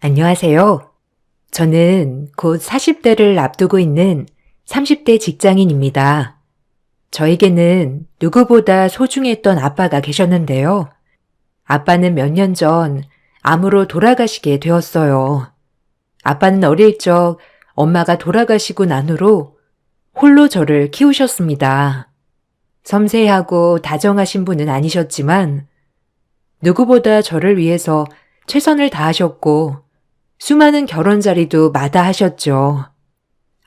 안녕하세요. 저는 곧 40대를 앞두고 있는 30대 직장인입니다. 저에게는 누구보다 소중했던 아빠가 계셨는데요. 아빠는 몇 년 전 암으로 돌아가시게 되었어요. 아빠는 어릴 적 엄마가 돌아가시고 난 후로 홀로 저를 키우셨습니다. 섬세하고 다정하신 분은 아니셨지만 누구보다 저를 위해서 최선을 다하셨고 수많은 결혼 자리도 마다하셨죠.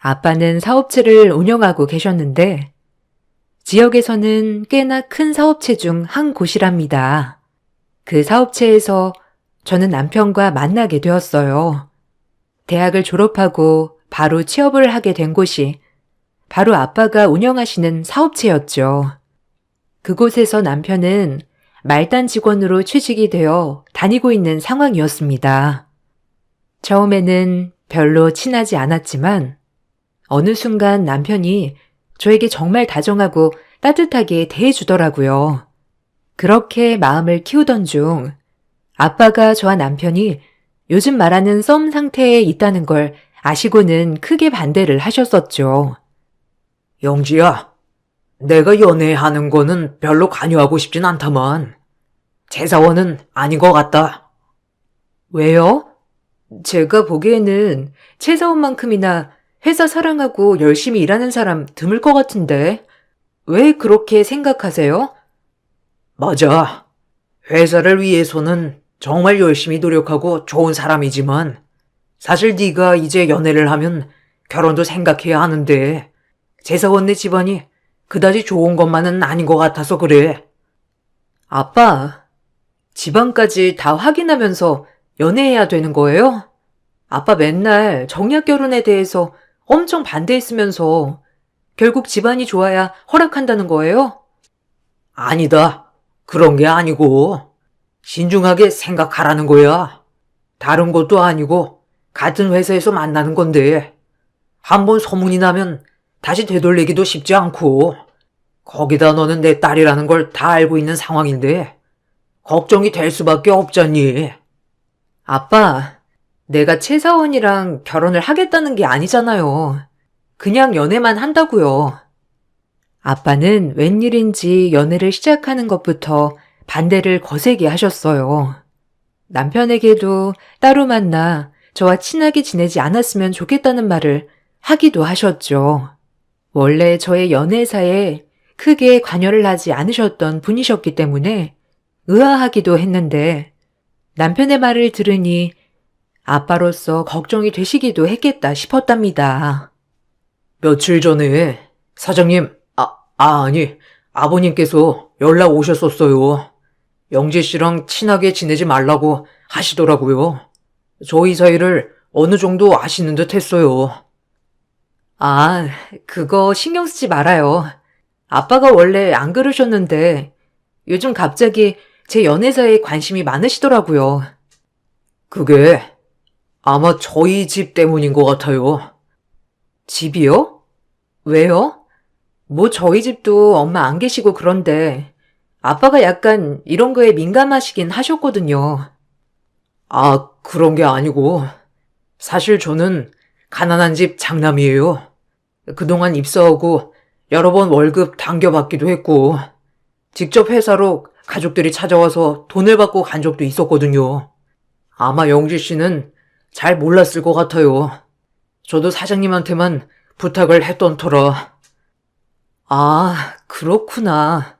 아빠는 사업체를 운영하고 계셨는데 지역에서는 꽤나 큰 사업체 중 한 곳이랍니다. 그 사업체에서 저는 남편과 만나게 되었어요. 대학을 졸업하고 바로 취업을 하게 된 곳이 바로 아빠가 운영하시는 사업체였죠. 그곳에서 남편은 말단 직원으로 취직이 되어 다니고 있는 상황이었습니다. 처음에는 별로 친하지 않았지만 어느 순간 남편이 저에게 정말 다정하고 따뜻하게 대해주더라고요. 그렇게 마음을 키우던 중 아빠가 저와 남편이 요즘 말하는 썸 상태에 있다는 걸 아시고는 크게 반대를 하셨었죠. 영지야, 내가 연애하는 거는 별로 관여하고 싶진 않다만 재사원은 아닌 것 같다. 왜요? 제가 보기에는 최사원만큼이나 회사 사랑하고 열심히 일하는 사람 드물 것 같은데 왜 그렇게 생각하세요? 맞아. 회사를 위해서는 정말 열심히 노력하고 좋은 사람이지만 사실 네가 이제 연애를 하면 결혼도 생각해야 하는데 재사원네 집안이 그다지 좋은 것만은 아닌 것 같아서 그래. 아빠, 집안까지 다 확인하면서 연애해야 되는 거예요? 아빠 맨날 정략 결혼에 대해서 엄청 반대했으면서 결국 집안이 좋아야 허락한다는 거예요? 아니다. 그런 게 아니고 신중하게 생각하라는 거야. 다른 것도 아니고 같은 회사에서 만나는 건데 한번 소문이 나면 다시 되돌리기도 쉽지 않고 거기다 너는 내 딸이라는 걸 다 알고 있는 상황인데 걱정이 될 수밖에 없잖니. 아빠, 내가 최사원이랑 결혼을 하겠다는 게 아니잖아요. 그냥 연애만 한다고요. 아빠는 웬일인지 연애를 시작하는 것부터 반대를 거세게 하셨어요. 남편에게도 따로 만나 저와 친하게 지내지 않았으면 좋겠다는 말을 하기도 하셨죠. 원래 저의 연애사에 크게 관여를 하지 않으셨던 분이셨기 때문에 의아하기도 했는데 남편의 말을 들으니 아빠로서 걱정이 되시기도 했겠다 싶었답니다. 며칠 전에 사장님, 아니, 아버님께서 연락 오셨었어요. 영재 씨랑 친하게 지내지 말라고 하시더라고요. 저희 사이를 어느 정도 아시는 듯 했어요. 아, 그거 신경 쓰지 말아요. 아빠가 원래 안 그러셨는데 요즘 갑자기 제 연애사에 관심이 많으시더라고요. 그게 아마 저희 집 때문인 것 같아요. 집이요? 왜요? 뭐 저희 집도 엄마 안 계시고 그런데 아빠가 약간 이런 거에 민감하시긴 하셨거든요. 아, 그런 게 아니고 사실 저는 가난한 집 장남이에요. 그동안 입사하고 여러 번 월급 당겨받기도 했고 직접 회사로 가족들이 찾아와서 돈을 받고 간 적도 있었거든요. 아마 영지 씨는 잘 몰랐을 것 같아요. 저도 사장님한테만 부탁을 했던 터라. 아, 그렇구나.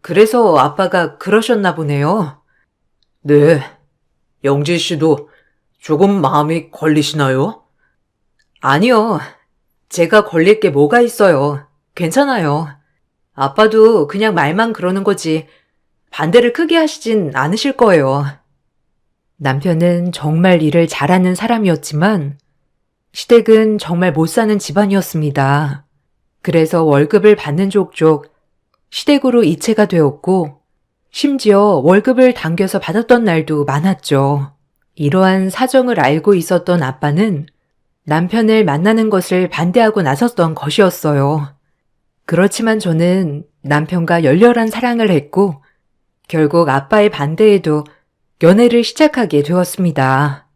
그래서 아빠가 그러셨나 보네요. 네, 영지 씨도 조금 마음이 걸리시나요? 아니요. 제가 걸릴 게 뭐가 있어요. 괜찮아요. 아빠도 그냥 말만 그러는 거지 반대를 크게 하시진 않으실 거예요. 남편은 정말 일을 잘하는 사람이었지만 시댁은 정말 못 사는 집안이었습니다. 그래서 월급을 받는 족족 시댁으로 이체가 되었고 심지어 월급을 당겨서 받았던 날도 많았죠. 이러한 사정을 알고 있었던 아빠는 남편을 만나는 것을 반대하고 나섰던 것이었어요. 그렇지만 저는 남편과 열렬한 사랑을 했고 결국 아빠의 반대에도 연애를 시작하게 되었습니다.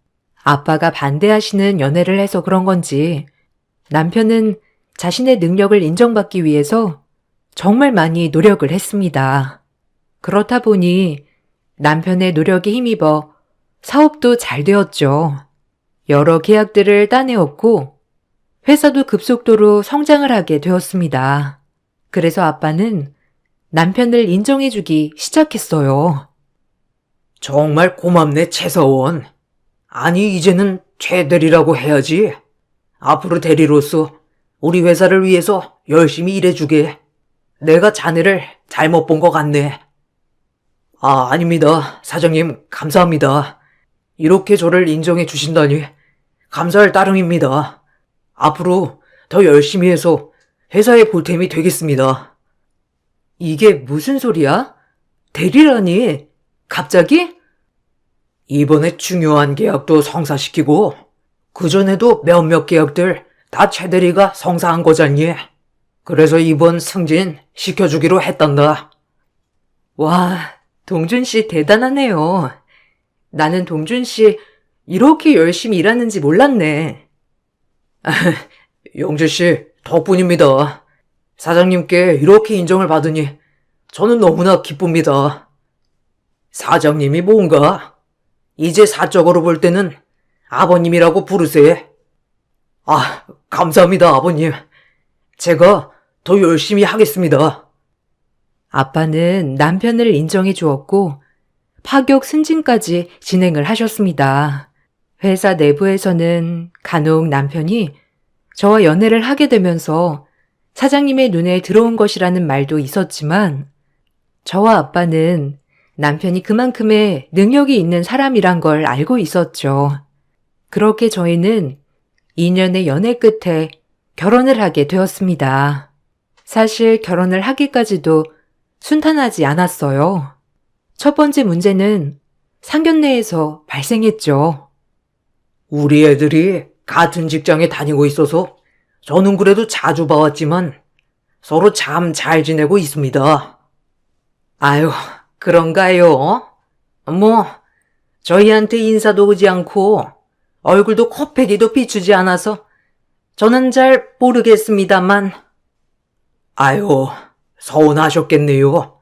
아빠가 반대하시는 연애를 해서 그런 건지 남편은 자신의 능력을 인정받기 위해서 정말 많이 노력을 했습니다. 그렇다 보니 남편의 노력에 힘입어 사업도 잘 되었죠. 여러 계약들을 따내었고 회사도 급속도로 성장을 하게 되었습니다. 그래서 아빠는 남편을 인정해주기 시작했어요. 정말 고맙네, 최서원. 아니, 이제는 최대리라고 해야지. 앞으로 대리로서 우리 회사를 위해서 열심히 일해주게. 내가 자네를 잘못 본 것 같네. 아, 아닙니다. 사장님, 감사합니다. 이렇게 저를 인정해 주신다니 감사할 따름입니다. 앞으로 더 열심히 해서 회사의 보탬이 되겠습니다. 이게 무슨 소리야? 대리라니? 갑자기? 이번에 중요한 계약도 성사시키고 그전에도 몇몇 계약들 다 최대리가 성사한 거잖니. 그래서 이번 승진 시켜주기로 했단다. 와, 동준 씨 대단하네요. 나는 동준 씨 이렇게 열심히 일하는지 몰랐네. 영재 씨 덕분입니다. 사장님께 이렇게 인정을 받으니 저는 너무나 기쁩니다. 사장님이 뭔가? 이제 사적으로 볼 때는 아버님이라고 부르세요. 아, 감사합니다, 아버님. 제가 더 열심히 하겠습니다. 아빠는 남편을 인정해 주었고 파격 승진까지 진행을 하셨습니다. 회사 내부에서는 간혹 남편이 저와 연애를 하게 되면서 사장님의 눈에 들어온 것이라는 말도 있었지만 저와 아빠는 남편이 그만큼의 능력이 있는 사람이란 걸 알고 있었죠. 그렇게 저희는 2년의 연애 끝에 결혼을 하게 되었습니다. 사실 결혼을 하기까지도 순탄하지 않았어요. 첫 번째 문제는 상견례에서 발생했죠. 우리 애들이 같은 직장에 다니고 있어서 저는 그래도 자주 봐왔지만 서로 참 잘 지내고 있습니다. 아유, 그런가요? 뭐, 저희한테 인사도 오지 않고 얼굴도 코빼기도 비추지 않아서 저는 잘 모르겠습니다만. 아유, 서운하셨겠네요.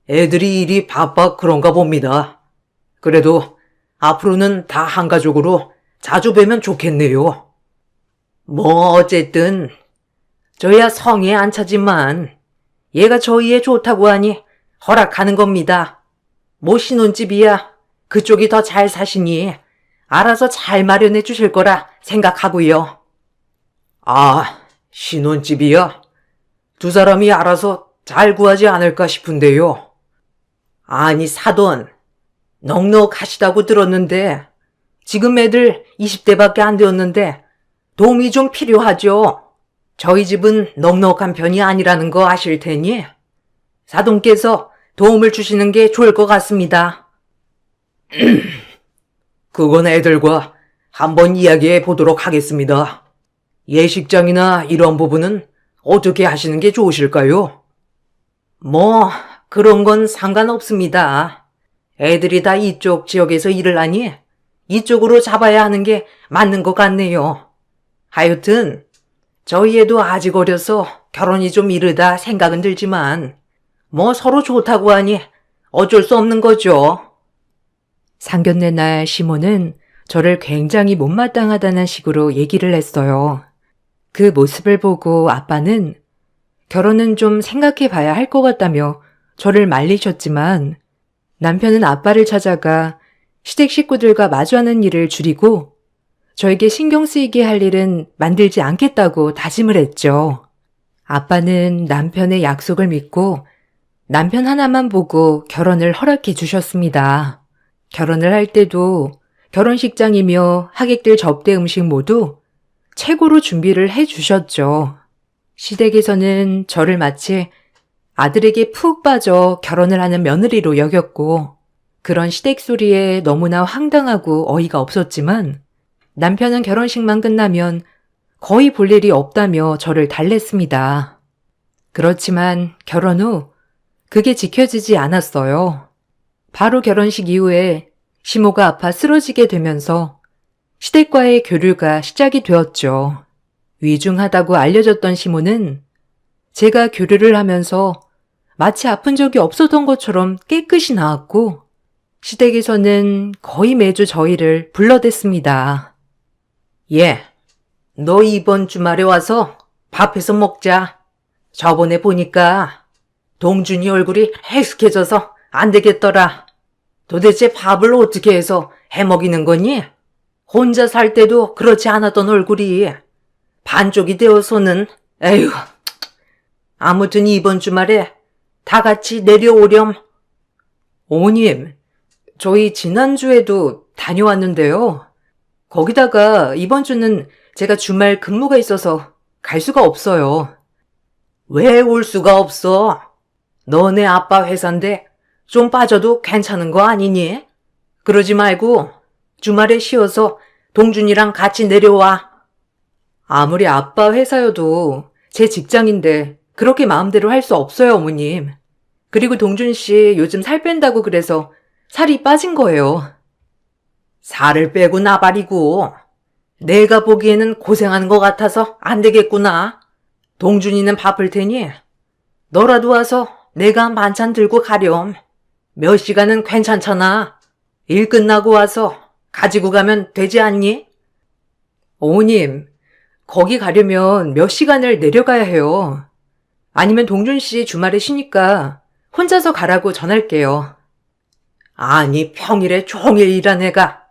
애들이 일이 바빠 그런가 봅니다. 그래도 앞으로는 다 한 가족으로 자주 뵈면 좋겠네요. 뭐 어쨌든 저야 성에 안 차지만 얘가 저희에 좋다고 하니 허락하는 겁니다. 뭐 신혼집이야 그쪽이 더 잘 사시니 알아서 잘 마련해 주실 거라 생각하고요. 아, 신혼집이야? 두 사람이 알아서 잘 구하지 않을까 싶은데요. 아니 사돈, 넉넉하시다고 들었는데 지금 애들 20대밖에 안 되었는데 도움이 좀 필요하죠. 저희 집은 넉넉한 편이 아니라는 거 아실 테니 사돈께서 도움을 주시는 게 좋을 것 같습니다. 그건 애들과 한번 이야기해 보도록 하겠습니다. 예식장이나 이런 부분은 어떻게 하시는 게 좋으실까요? 뭐 그런 건 상관없습니다. 애들이 다 이쪽 지역에서 일을 하니 이쪽으로 잡아야 하는 게 맞는 것 같네요. 하여튼 저희 애도 아직 어려서 결혼이 좀 이르다 생각은 들지만 뭐 서로 좋다고 하니 어쩔 수 없는 거죠. 상견례 날 시모는 저를 굉장히 못마땅하다는 식으로 얘기를 했어요. 그 모습을 보고 아빠는 결혼은 좀 생각해 봐야 할 것 같다며 저를 말리셨지만 남편은 아빠를 찾아가 시댁 식구들과 마주하는 일을 줄이고 저에게 신경 쓰이게 할 일은 만들지 않겠다고 다짐을 했죠. 아빠는 남편의 약속을 믿고 남편 하나만 보고 결혼을 허락해 주셨습니다. 결혼을 할 때도 결혼식장이며 하객들 접대 음식 모두 최고로 준비를 해 주셨죠. 시댁에서는 저를 마치 아들에게 푹 빠져 결혼을 하는 며느리로 여겼고 그런 시댁 소리에 너무나 황당하고 어이가 없었지만 남편은 결혼식만 끝나면 거의 볼 일이 없다며 저를 달랬습니다. 그렇지만 결혼 후 그게 지켜지지 않았어요. 바로 결혼식 이후에 시모가 아파 쓰러지게 되면서 시댁과의 교류가 시작이 되었죠. 위중하다고 알려졌던 시모는 제가 교류를 하면서 마치 아픈 적이 없었던 것처럼 깨끗이 나았고, 시댁에서는 거의 매주 저희를 불러댔습니다. 예, 너 이번 주말에 와서 밥해서 먹자. 저번에 보니까 동준이 얼굴이 해숙해져서 안 되겠더라. 도대체 밥을 어떻게 해서 해먹이는 거니? 혼자 살 때도 그렇지 않았던 얼굴이 반쪽이 되어서는, 에휴. 아무튼 이번 주말에 다 같이 내려오렴. 어머님, 저희 지난주에도 다녀왔는데요. 거기다가 이번 주는 제가 주말 근무가 있어서 갈 수가 없어요. 왜 올 수가 없어? 너네 아빠 회사인데 좀 빠져도 괜찮은 거 아니니? 그러지 말고 주말에 쉬어서 동준이랑 같이 내려와. 아무리 아빠 회사여도 제 직장인데 그렇게 마음대로 할 수 없어요, 어머님. 그리고 동준 씨 요즘 살 뺀다고 그래서 살이 빠진 거예요. 살을 빼고 나발이고 내가 보기에는 고생하는 것 같아서 안 되겠구나. 동준이는 바쁠 테니 너라도 와서 내가 반찬 들고 가렴. 몇 시간은 괜찮잖아. 일 끝나고 와서 가지고 가면 되지 않니? 어머님, 거기 가려면 몇 시간을 내려가야 해요. 아니면 동준 씨 주말에 쉬니까 혼자서 가라고 전할게요. 아니, 평일에 종일 일한 애가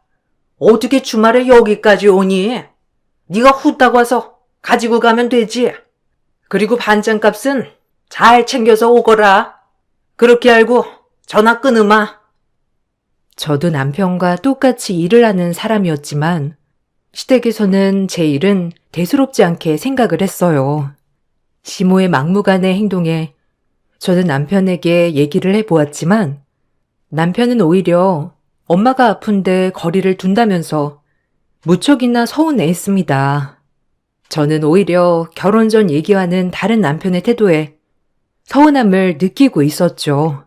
어떻게 주말에 여기까지 오니? 네가 후딱 와서 가지고 가면 되지. 그리고 반찬값은 잘 챙겨서 오거라. 그렇게 알고 전화 끊으마. 저도 남편과 똑같이 일을 하는 사람이었지만 시댁에서는 제 일은 대수롭지 않게 생각을 했어요. 시모의 막무가내 행동에 저는 남편에게 얘기를 해보았지만 남편은 오히려 엄마가 아픈데 거리를 둔다면서 무척이나 서운해했습니다. 저는 오히려 결혼 전 얘기와는 다른 남편의 태도에 서운함을 느끼고 있었죠.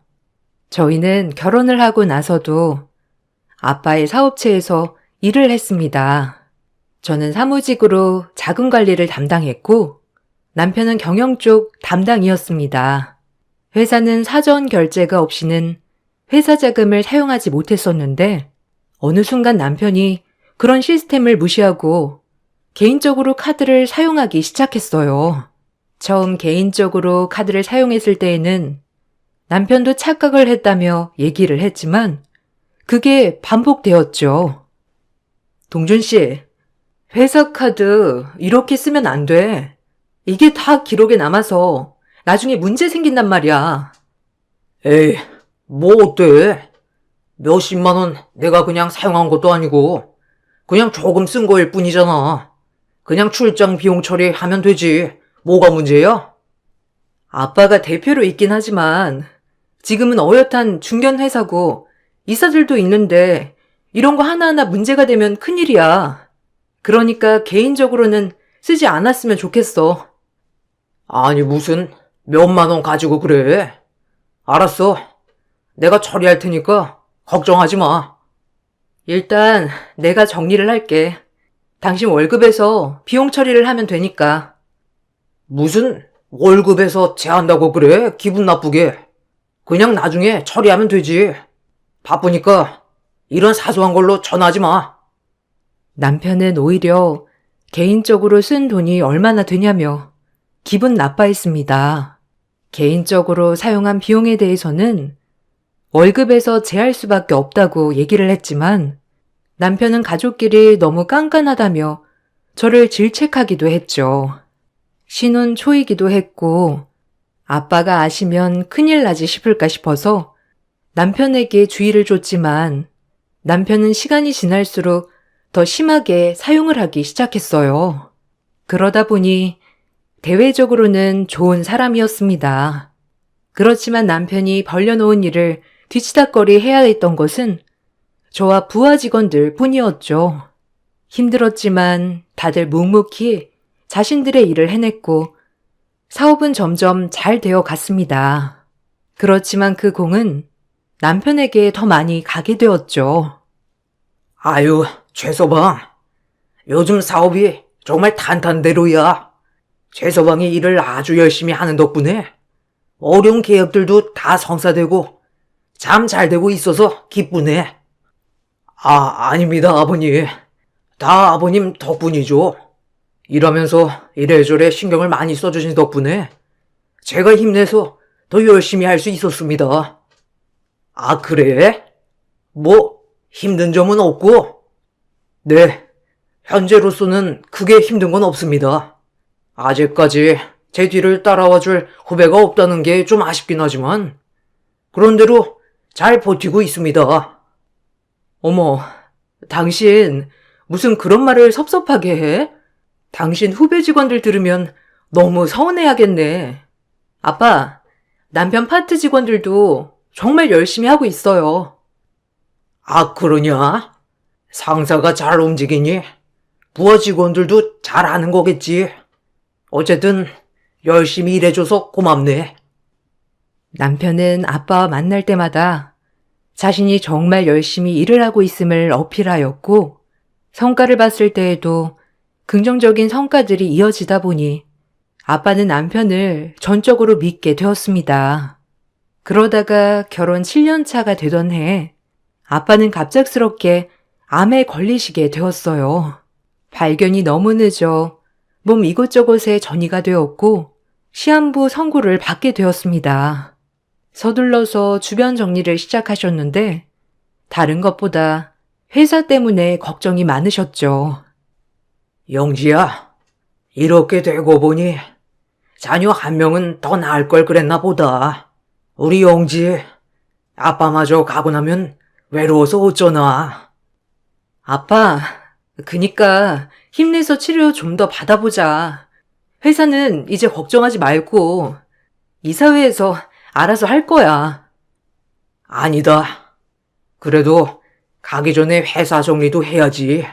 저희는 결혼을 하고 나서도 아빠의 사업체에서 일을 했습니다. 저는 사무직으로 자금 관리를 담당했고 남편은 경영 쪽 담당이었습니다. 회사는 사전 결제가 없이는 회사 자금을 사용하지 못했었는데 어느 순간 남편이 그런 시스템을 무시하고 개인적으로 카드를 사용하기 시작했어요. 처음 개인적으로 카드를 사용했을 때에는 남편도 착각을 했다며 얘기를 했지만 그게 반복되었죠. 동준 씨, 회사 카드 이렇게 쓰면 안 돼. 이게 다 기록에 남아서 나중에 문제 생긴단 말이야. 에이, 뭐 어때? 몇십만 원 내가 그냥 사용한 것도 아니고 그냥 조금 쓴 거일 뿐이잖아. 그냥 출장 비용 처리하면 되지. 뭐가 문제야? 아빠가 대표로 있긴 하지만 지금은 어엿한 중견 회사고 이사들도 있는데 이런 거 하나하나 문제가 되면 큰일이야. 그러니까 개인적으로는 쓰지 않았으면 좋겠어. 아니 무슨 몇만 원 가지고 그래. 알았어. 내가 처리할 테니까 걱정하지 마. 일단 내가 정리를 할게. 당신 월급에서 비용 처리를 하면 되니까. 무슨 월급에서 제한다고 그래? 기분 나쁘게. 그냥 나중에 처리하면 되지. 바쁘니까 이런 사소한 걸로 전화하지 마. 남편은 오히려 개인적으로 쓴 돈이 얼마나 되냐며 기분 나빠했습니다. 개인적으로 사용한 비용에 대해서는 월급에서 제할 수밖에 없다고 얘기를 했지만 남편은 가족끼리 너무 깐깐하다며 저를 질책하기도 했죠. 신혼 초이기도 했고 아빠가 아시면 큰일 나지 싶을까 싶어서 남편에게 주의를 줬지만 남편은 시간이 지날수록 더 심하게 사용을 하기 시작했어요. 그러다 보니 대외적으로는 좋은 사람이었습니다. 그렇지만 남편이 벌려놓은 일을 뒤치다꺼리 해야 했던 것은 저와 부하 직원들 뿐이었죠. 힘들었지만 다들 묵묵히 자신들의 일을 해냈고 사업은 점점 잘 되어 갔습니다. 그렇지만 그 공은 남편에게 더 많이 가게 되었죠. 아유, 최서방. 요즘 사업이 정말 탄탄대로야. 최서방이 일을 아주 열심히 하는 덕분에 어려운 계약들도 다 성사되고 참 잘 되고 있어서 기쁘네. 아닙니다, 아버님. 다 아버님 덕분이죠. 일하면서 이래저래 신경을 많이 써주신 덕분에 제가 힘내서 더 열심히 할 수 있었습니다. 그래? 뭐, 힘든 점은 없고? 네, 현재로서는 크게 힘든 건 없습니다. 아직까지 제 뒤를 따라와줄 후배가 없다는 게 좀 아쉽긴 하지만, 그런대로 잘 버티고 있습니다. 어머, 당신 무슨 그런 말을 섭섭하게 해? 당신 후배 직원들 들으면 너무 서운해하겠네. 아빠, 남편 파트 직원들도 정말 열심히 하고 있어요. 그러냐? 상사가 잘 움직이니 부하 직원들도 잘 하는 거겠지. 어쨌든 열심히 일해줘서 고맙네. 남편은 아빠와 만날 때마다 자신이 정말 열심히 일을 하고 있음을 어필하였고, 성과를 봤을 때에도 긍정적인 성과들이 이어지다 보니 아빠는 남편을 전적으로 믿게 되었습니다. 그러다가 결혼 7년 차가 되던 해, 아빠는 갑작스럽게 암에 걸리시게 되었어요. 발견이 너무 늦어 몸 이곳저곳에 전이가 되었고 시한부 선고를 받게 되었습니다. 서둘러서 주변 정리를 시작하셨는데 다른 것보다 회사 때문에 걱정이 많으셨죠. 영지야, 이렇게 되고 보니 자녀 한 명은 더 나을 걸 그랬나 보다. 우리 영지, 아빠마저 가고 나면 외로워서 어쩌나. 아빠, 그니까 힘내서 치료 좀 더 받아보자. 회사는 이제 걱정하지 말고 이사회에서 알아서 할 거야. 아니다. 그래도 가기 전에 회사 정리도 해야지.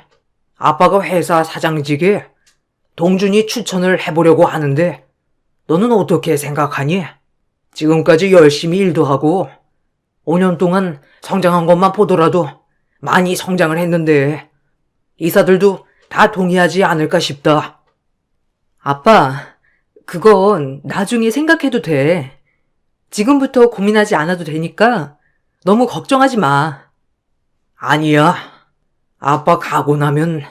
아빠가 회사 사장직에 동준이 추천을 해보려고 하는데 너는 어떻게 생각하니? 지금까지 열심히 일도 하고 5년 동안 성장한 것만 보더라도 많이 성장을 했는데 이사들도 다 동의하지 않을까 싶다. 아빠, 그건 나중에 생각해도 돼. 지금부터 고민하지 않아도 되니까 너무 걱정하지 마. 아니야. 아빠 가고 나면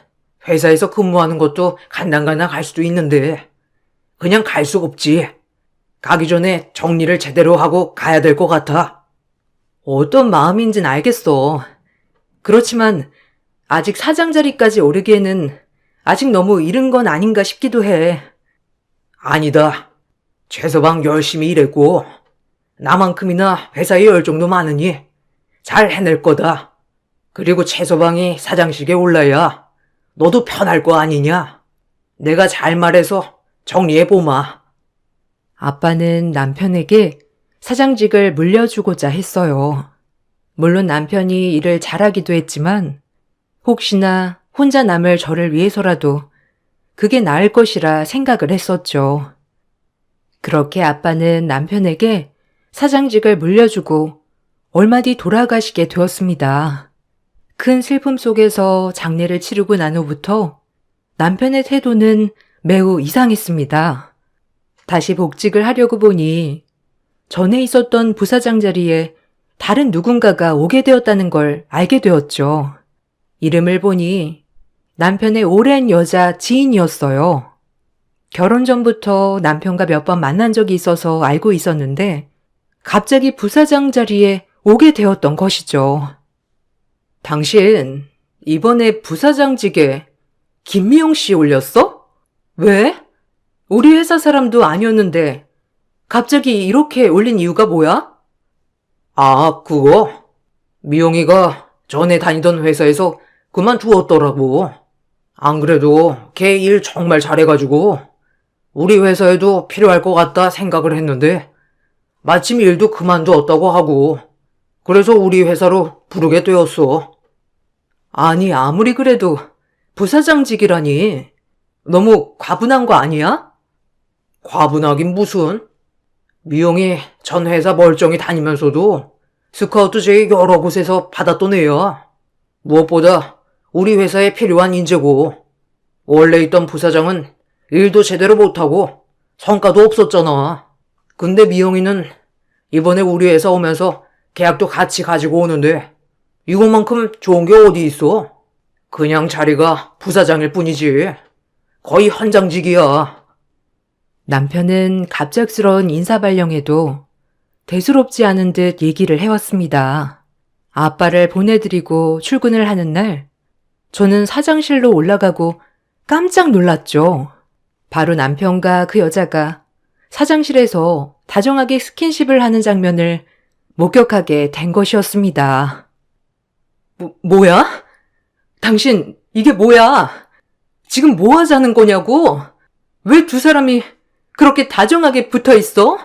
회사에서 근무하는 것도 간당간당 할 수도 있는데 그냥 갈 수 없지. 가기 전에 정리를 제대로 하고 가야 될 것 같아. 어떤 마음인진 알겠어. 그렇지만 아직 사장 자리까지 오르기에는 아직 너무 이른 건 아닌가 싶기도 해. 아니다. 최서방 열심히 일했고 나만큼이나 회사에 열정도 많으니 잘 해낼 거다. 그리고 최서방이 사장직에 올라야 너도 편할 거 아니냐. 내가 잘 말해서 정리해보마. 아빠는 남편에게 사장직을 물려주고자 했어요. 물론 남편이 일을 잘하기도 했지만 혹시나 혼자 남을 저를 위해서라도 그게 나을 것이라 생각을 했었죠. 그렇게 아빠는 남편에게 사장직을 물려주고 얼마 뒤 돌아가시게 되었습니다. 큰 슬픔 속에서 장례를 치르고 난 후부터 남편의 태도는 매우 이상했습니다. 다시 복직을 하려고 보니 전에 있었던 부사장 자리에 다른 누군가가 오게 되었다는 걸 알게 되었죠. 이름을 보니 남편의 오랜 여자 지인이었어요. 결혼 전부터 남편과 몇 번 만난 적이 있어서 알고 있었는데 갑자기 부사장 자리에 오게 되었던 것이죠. 당신 이번에 부사장직에 김미영 씨 올렸어? 왜? 우리 회사 사람도 아니었는데 갑자기 이렇게 올린 이유가 뭐야? 그거? 미영이가 전에 다니던 회사에서 그만두었더라고. 안 그래도 걔 일 정말 잘해가지고 우리 회사에도 필요할 것 같다 생각을 했는데 마침 일도 그만두었다고 하고 그래서 우리 회사로 부르게 되었어. 아니, 아무리 그래도 부사장직이라니 너무 과분한 거 아니야? 과분하긴 무슨. 미영이 전 회사 멀쩡히 다니면서도 스카우트 제의 여러 곳에서 받았던 애야. 무엇보다 우리 회사에 필요한 인재고 원래 있던 부사장은 일도 제대로 못하고 성과도 없었잖아. 근데 미영이는 이번에 우리 회사 오면서 계약도 같이 가지고 오는데 이것만큼 좋은 게 어디 있어? 그냥 자리가 부사장일 뿐이지. 거의 현장직이야. 남편은 갑작스러운 인사발령에도 대수롭지 않은 듯 얘기를 해왔습니다. 아빠를 보내드리고 출근을 하는 날, 저는 사장실로 올라가고 깜짝 놀랐죠. 바로 남편과 그 여자가 사장실에서 다정하게 스킨십을 하는 장면을 목격하게 된 것이었습니다. 뭐야? 당신, 이게 뭐야? 지금 뭐 하자는 거냐고? 왜 두 사람이 그렇게 다정하게 붙어 있어?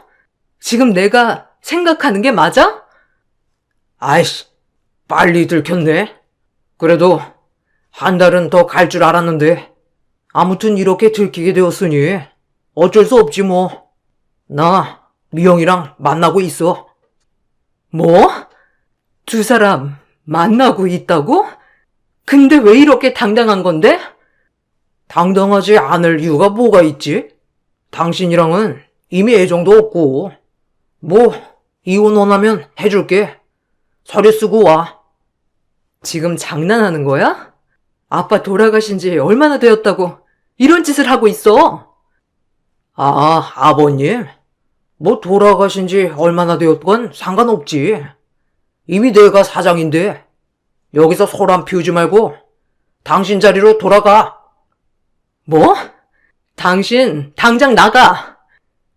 지금 내가 생각하는 게 맞아? 아이씨, 빨리 들켰네. 그래도 한 달은 더 갈 줄 알았는데 아무튼 이렇게 들키게 되었으니 어쩔 수 없지 뭐. 나 미영이랑 만나고 있어. 뭐? 두 사람 만나고 있다고? 근데 왜 이렇게 당당한 건데? 당당하지 않을 이유가 뭐가 있지? 당신이랑은 이미 애정도 없고 뭐 이혼 원하면 해줄게. 서류 쓰고 와. 지금 장난하는 거야? 아빠 돌아가신 지 얼마나 되었다고 이런 짓을 하고 있어? 아, 아버님? 뭐 돌아가신 지 얼마나 되었건 상관없지. 이미 내가 사장인데 여기서 소란 피우지 말고 당신 자리로 돌아가. 뭐? 당신 당장 나가.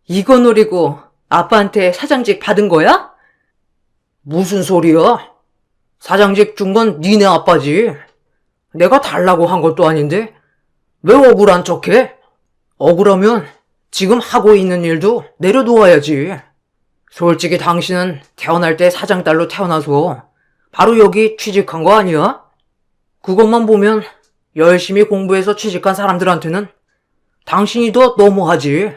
이거 노리고 아빠한테 사장직 받은 거야? 무슨 소리야? 사장직 준 건 니네 아빠지. 내가 달라고 한 것도 아닌데 왜 억울한 척해? 억울하면 지금 하고 있는 일도 내려놓아야지. 솔직히 당신은 태어날 때 사장딸로 태어나서 바로 여기 취직한 거 아니야? 그것만 보면 열심히 공부해서 취직한 사람들한테는 당신이 더 너무하지.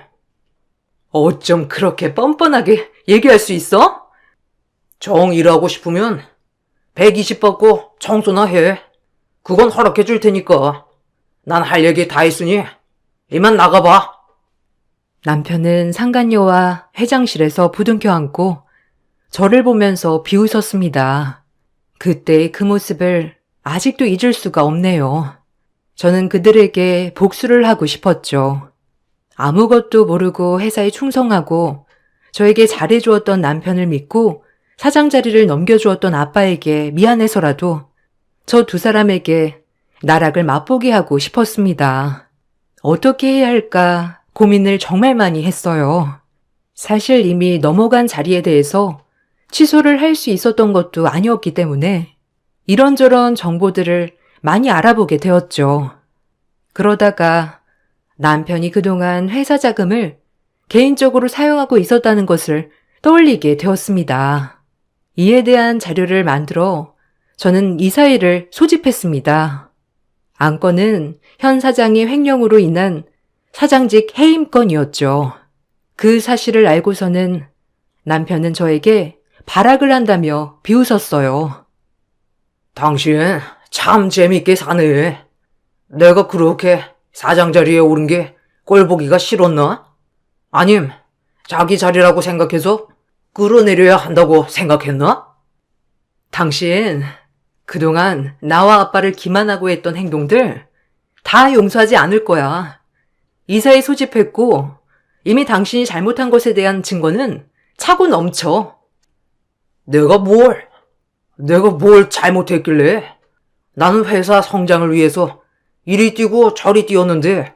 어쩜 그렇게 뻔뻔하게 얘기할 수 있어? 정 일하고 싶으면 120 받고 청소나 해. 그건 허락해 줄 테니까. 난 할 얘기 다 했으니 이만 나가봐. 남편은 상간녀와 회장실에서 부둥켜 안고 저를 보면서 비웃었습니다. 그때의 그 모습을 아직도 잊을 수가 없네요. 저는 그들에게 복수를 하고 싶었죠. 아무것도 모르고 회사에 충성하고 저에게 잘해주었던 남편을 믿고 사장 자리를 넘겨주었던 아빠에게 미안해서라도 저 두 사람에게 나락을 맛보게 하고 싶었습니다. 어떻게 해야 할까 고민을 정말 많이 했어요. 사실 이미 넘어간 자리에 대해서 취소를 할 수 있었던 것도 아니었기 때문에 이런저런 정보들을 많이 알아보게 되었죠. 그러다가 남편이 그동안 회사 자금을 개인적으로 사용하고 있었다는 것을 떠올리게 되었습니다. 이에 대한 자료를 만들어 저는 이사회를 소집했습니다. 안건은 현 사장의 횡령으로 인한 사장직 해임건이었죠. 그 사실을 알고서는 남편은 저에게 발악을 한다며 비웃었어요. 당신 참 재밌게 사네. 내가 그렇게 사장 자리에 오른 게 꼴보기가 싫었나? 아님 자기 자리라고 생각해서 끌어내려야 한다고 생각했나? 당신 그동안 나와 아빠를 기만하고 했던 행동들 다 용서하지 않을 거야. 이사에 소집했고 이미 당신이 잘못한 것에 대한 증거는 차고 넘쳐. 내가 뭘 잘못했길래? 나는 회사 성장을 위해서 이리 뛰고 저리 뛰었는데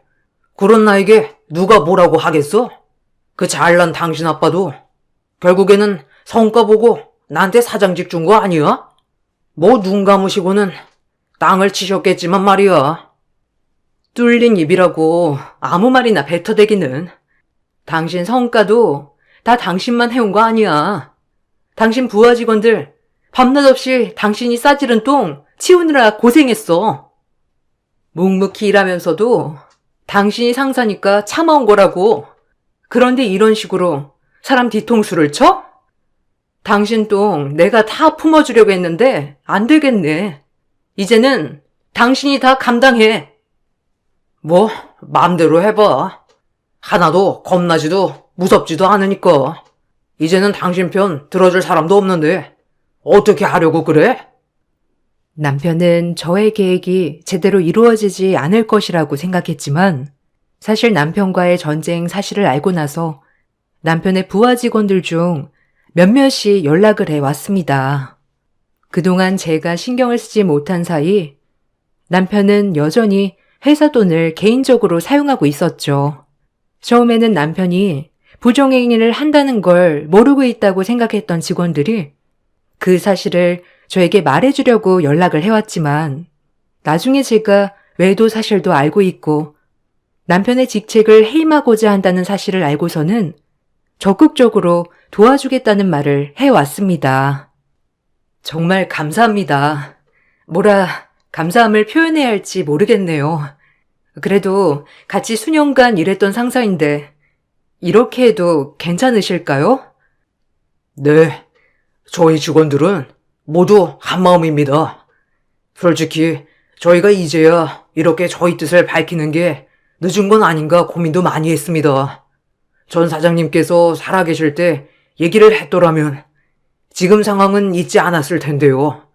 그런 나에게 누가 뭐라고 하겠어? 그 잘난 당신 아빠도 결국에는 성과 보고 나한테 사장직 준 거 아니야? 뭐 눈 감으시고는 땅을 치셨겠지만 말이야. 뚫린 입이라고 아무 말이나 뱉어대기는. 당신 성과도 다 당신만 해온 거 아니야. 당신 부하 직원들 밤낮 없이 당신이 싸지른 똥 치우느라 고생했어. 묵묵히 일하면서도 당신이 상사니까 참아온 거라고. 그런데 이런 식으로 사람 뒤통수를 쳐? 당신 똥 내가 다 품어주려고 했는데 안 되겠네. 이제는 당신이 다 감당해. 뭐, 맘대로 해봐. 하나도 겁나지도 무섭지도 않으니까. 이제는 당신 편 들어줄 사람도 없는데 어떻게 하려고 그래? 남편은 저의 계획이 제대로 이루어지지 않을 것이라고 생각했지만 사실 남편과의 전쟁 사실을 알고 나서 남편의 부하 직원들 중 몇몇이 연락을 해왔습니다. 그동안 제가 신경을 쓰지 못한 사이 남편은 여전히 회사 돈을 개인적으로 사용하고 있었죠. 처음에는 남편이 부정행위를 한다는 걸 모르고 있다고 생각했던 직원들이 그 사실을 저에게 말해주려고 연락을 해왔지만 나중에 제가 외도 사실도 알고 있고 남편의 직책을 해임하고자 한다는 사실을 알고서는 적극적으로 도와주겠다는 말을 해왔습니다. 정말 감사합니다. 감사함을 표현해야 할지 모르겠네요. 그래도 같이 수년간 일했던 상사인데 이렇게 해도 괜찮으실까요? 네, 저희 직원들은 모두 한마음입니다. 솔직히 저희가 이제야 이렇게 저희 뜻을 밝히는 게 늦은 건 아닌가 고민도 많이 했습니다. 전 사장님께서 살아계실 때 얘기를 했더라면 지금 상황은 있지 않았을 텐데요.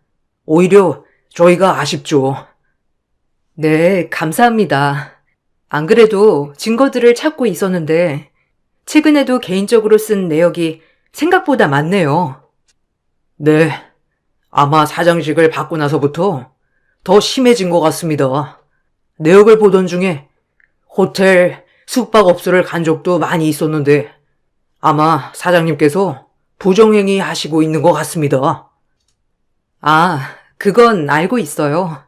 오히려 저희가 아쉽죠. 네, 감사합니다. 안 그래도 증거들을 찾고 있었는데 최근에도 개인적으로 쓴 내역이 생각보다 많네요. 네, 아마 사장직을 받고 나서부터 더 심해진 것 같습니다. 내역을 보던 중에 호텔, 숙박업소를 간 적도 많이 있었는데 아마 사장님께서 부정행위 하시고 있는 것 같습니다. 아, 그건 알고 있어요.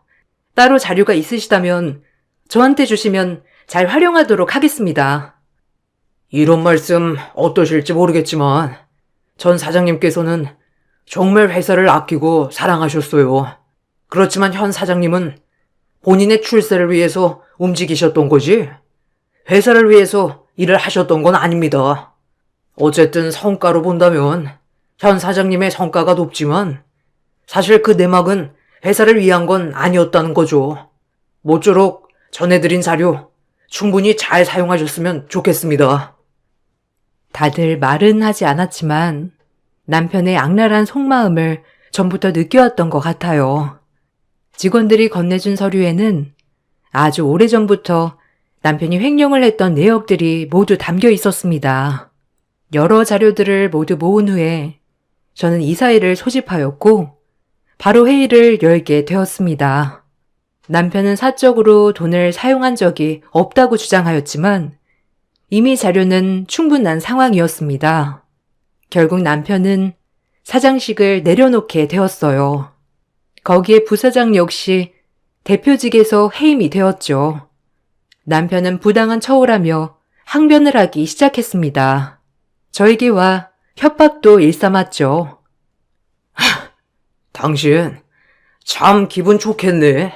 따로 자료가 있으시다면 저한테 주시면 잘 활용하도록 하겠습니다. 이런 말씀 어떠실지 모르겠지만 전 사장님께서는 정말 회사를 아끼고 사랑하셨어요. 그렇지만 현 사장님은 본인의 출세를 위해서 움직이셨던 거지 회사를 위해서 일을 하셨던 건 아닙니다. 어쨌든 성과로 본다면 현 사장님의 성과가 높지만 사실 그 내막은 회사를 위한 건 아니었다는 거죠. 모쪼록 전해드린 자료 충분히 잘 사용하셨으면 좋겠습니다. 다들 말은 하지 않았지만 남편의 악랄한 속마음을 전부터 느껴왔던 것 같아요. 직원들이 건네준 서류에는 아주 오래전부터 남편이 횡령을 했던 내역들이 모두 담겨 있었습니다. 여러 자료들을 모두 모은 후에 저는 이사회를 소집하였고 바로 회의를 열게 되었습니다. 남편은 사적으로 돈을 사용한 적이 없다고 주장하였지만 이미 자료는 충분한 상황이었습니다. 결국 남편은 사장직을 내려놓게 되었어요. 거기에 부사장 역시 대표직에서 해임이 되었죠. 남편은 부당한 처우라며 항변을 하기 시작했습니다. 저에게 와 협박도 일삼았죠. 당신 참 기분 좋겠네.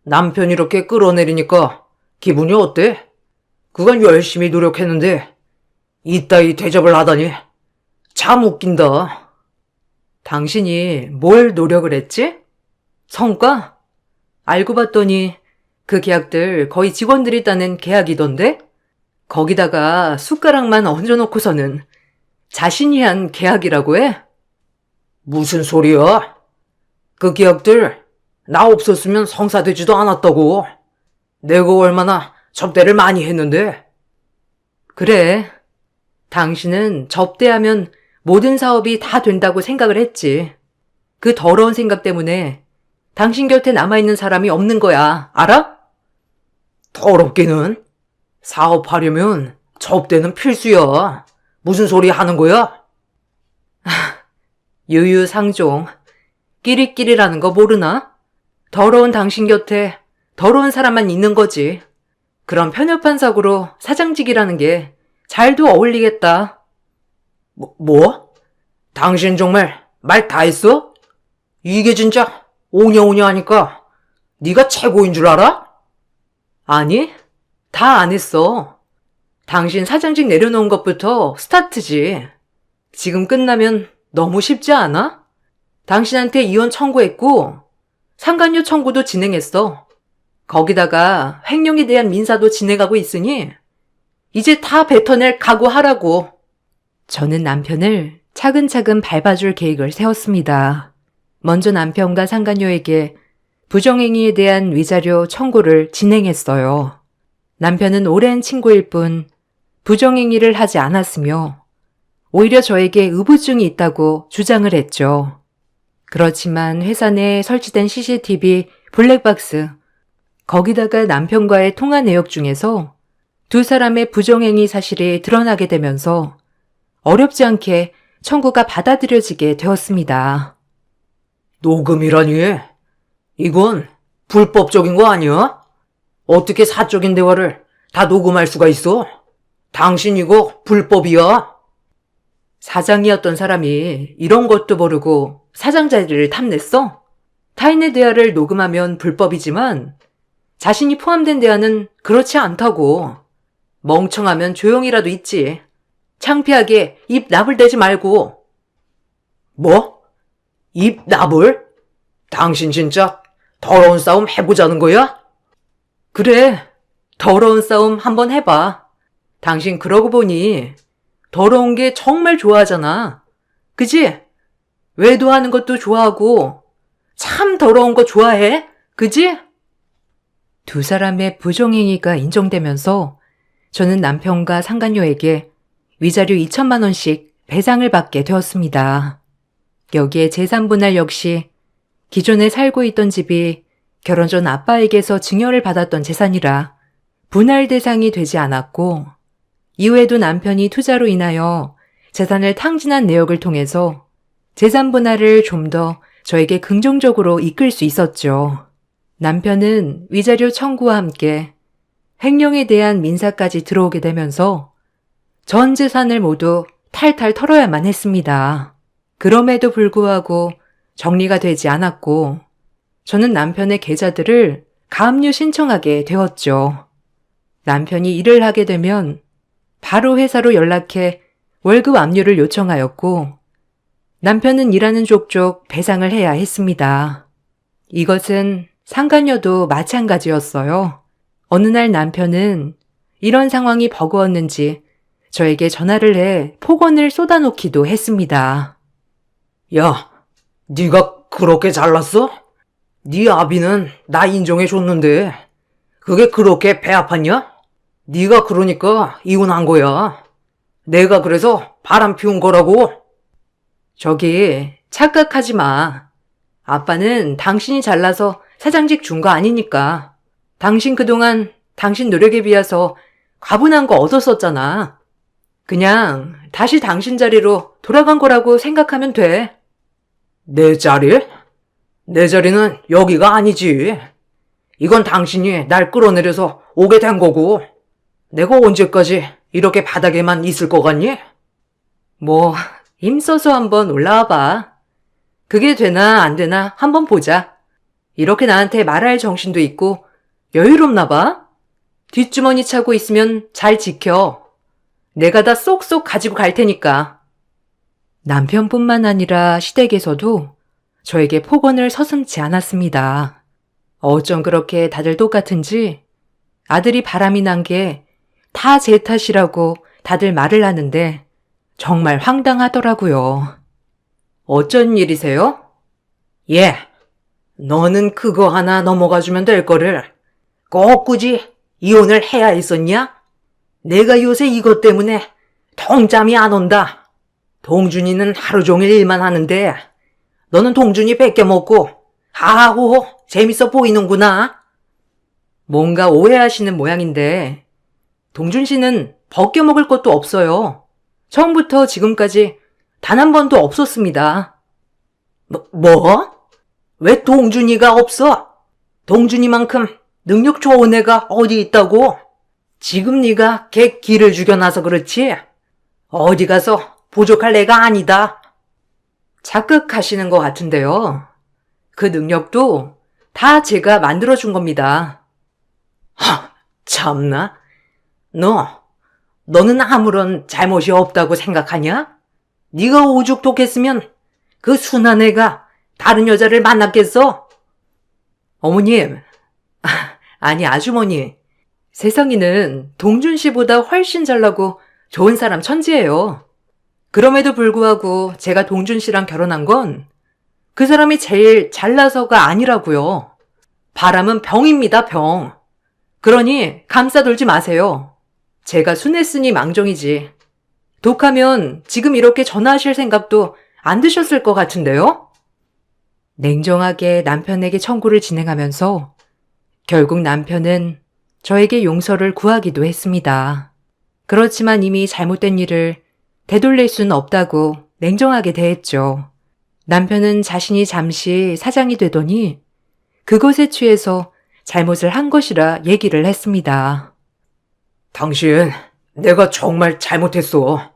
남편 이렇게 끌어내리니까 기분이 어때? 그간 열심히 노력했는데 이따위 대접을 하다니 참 웃긴다. 당신이 뭘 노력을 했지? 성과? 알고 봤더니 그 계약들 거의 직원들이 따는 계약이던데? 거기다가 숟가락만 얹어놓고서는 자신이 한 계약이라고 해? 무슨 소리야? 그 계약들 나 없었으면 성사되지도 않았다고. 내가 얼마나 접대를 많이 했는데. 그래. 당신은 접대하면 모든 사업이 다 된다고 생각을 했지. 그 더러운 생각 때문에 당신 곁에 남아있는 사람이 없는 거야. 알아? 더럽기는. 사업하려면 접대는 필수야. 무슨 소리 하는 거야? 유유상종. 끼리끼리라는 거 모르나? 더러운 당신 곁에 더러운 사람만 있는 거지. 그런 편협한 사고로 사장직이라는 게 잘도 어울리겠다. 뭐? 당신 정말 말 다 했어? 이게 진짜 오냐오냐 하니까 네가 최고인 줄 알아? 아니, 다 안 했어. 당신 사장직 내려놓은 것부터 스타트지. 지금 끝나면 너무 쉽지 않아? 당신한테 이혼 청구했고 상간녀 청구도 진행했어. 거기다가 횡령에 대한 민사도 진행하고 있으니 이제 다 뱉어낼 각오하라고. 저는 남편을 차근차근 밟아줄 계획을 세웠습니다. 먼저 남편과 상간녀에게 부정행위에 대한 위자료 청구를 진행했어요. 남편은 오랜 친구일 뿐 부정행위를 하지 않았으며 오히려 저에게 의부증이 있다고 주장을 했죠. 그렇지만 회사 내에 설치된 CCTV 블랙박스, 거기다가 남편과의 통화 내역 중에서 두 사람의 부정행위 사실이 드러나게 되면서 어렵지 않게 청구가 받아들여지게 되었습니다. 녹음이라니? 이건 불법적인 거 아니야? 어떻게 사적인 대화를 다 녹음할 수가 있어? 당신 이거 불법이야. 사장이었던 사람이 이런 것도 모르고 사장 자리를 탐냈어? 타인의 대화를 녹음하면 불법이지만 자신이 포함된 대화는 그렇지 않다고. 멍청하면 조용히라도 있지. 창피하게 입 나불대지 말고. 뭐? 입 나불? 당신 진짜 더러운 싸움 해보자는 거야? 그래, 더러운 싸움 한번 해봐. 당신 그러고 보니 더러운 게 정말 좋아하잖아. 그지? 외도하는 것도 좋아하고 참 더러운 거 좋아해. 그지? 두 사람의 부정행위가 인정되면서 저는 남편과 상간녀에게 위자료 2천만 원씩 배상을 받게 되었습니다. 여기에 재산 분할 역시 기존에 살고 있던 집이 결혼 전 아빠에게서 증여를 받았던 재산이라 분할 대상이 되지 않았고, 이후에도 남편이 투자로 인하여 재산을 탕진한 내역을 통해서 재산 분할을 좀 더 저에게 긍정적으로 이끌 수 있었죠. 남편은 위자료 청구와 함께 횡령에 대한 민사까지 들어오게 되면서 전 재산을 모두 탈탈 털어야만 했습니다. 그럼에도 불구하고 정리가 되지 않았고 저는 남편의 계좌들을 가압류 신청하게 되었죠. 남편이 일을 하게 되면 바로 회사로 연락해 월급 압류를 요청하였고 남편은 일하는 족족 배상을 해야 했습니다. 이것은 상간녀도 마찬가지였어요. 어느 날 남편은 이런 상황이 버거웠는지 저에게 전화를 해 폭언을 쏟아놓기도 했습니다. 야, 네가 그렇게 잘났어? 네 아비는 나 인정해줬는데 그게 그렇게 배 아팠냐? 네가 그러니까 이혼한 거야. 내가 그래서 바람 피운 거라고. 저기 착각하지 마. 아빠는 당신이 잘나서 사장직 준 거 아니니까. 당신 그동안 당신 노력에 비해서 과분한 거 얻었었잖아. 그냥 다시 당신 자리로 돌아간 거라고 생각하면 돼. 내 자리? 내 자리는 여기가 아니지. 이건 당신이 날 끌어내려서 오게 된 거고 내가 언제까지 이렇게 바닥에만 있을 것 같니? 뭐 힘써서 한번 올라와 봐. 그게 되나 안 되나 한번 보자. 이렇게 나한테 말할 정신도 있고 여유롭나 봐. 뒷주머니 차고 있으면 잘 지켜. 내가 다 쏙쏙 가지고 갈 테니까. 남편뿐만 아니라 시댁에서도 저에게 폭언을 서슴지 않았습니다. 어쩜 그렇게 다들 똑같은지 아들이 바람이 난 게 다 제 탓이라고 다들 말을 하는데 정말 황당하더라고요. 어쩐 일이세요? 예, 너는 그거 하나 넘어가주면 될 거를 꼭 굳이 이혼을 해야 했었냐? 내가 요새 이것 때문에 통잠이 안 온다. 동준이는 하루 종일 일만 하는데 너는 동준이 뺏겨먹고 하하호호 재밌어 보이는구나. 뭔가 오해하시는 모양인데 동준 씨는 벗겨먹을 것도 없어요. 처음부터 지금까지 단 한 번도 없었습니다. 뭐? 왜 동준이가 없어? 동준이만큼 능력 좋은 애가 어디 있다고? 지금 네가 걔 기를 죽여놔서 그렇지? 어디 가서 부족할 애가 아니다. 착각하시는 것 같은데요. 그 능력도 다 제가 만들어준 겁니다. 참나. 너는 아무런 잘못이 없다고 생각하냐? 네가 오죽 독했으면 그 순한 애가 다른 여자를 만났겠어? 어머님, 아니, 아주머니. 세상에는 동준 씨보다 훨씬 잘나고 좋은 사람 천지예요. 그럼에도 불구하고 제가 동준 씨랑 결혼한 건 그 사람이 제일 잘나서가 아니라고요. 바람은 병입니다, 병. 그러니 감싸돌지 마세요. 제가 순했으니 망정이지. 독하면 지금 이렇게 전화하실 생각도 안 드셨을 것 같은데요? 냉정하게 남편에게 청구를 진행하면서 결국 남편은 저에게 용서를 구하기도 했습니다. 그렇지만 이미 잘못된 일을 되돌릴 수는 없다고 냉정하게 대했죠. 남편은 자신이 잠시 사장이 되더니 그것에 취해서 잘못을 한 것이라 얘기를 했습니다. 당신, 내가 정말 잘못했어.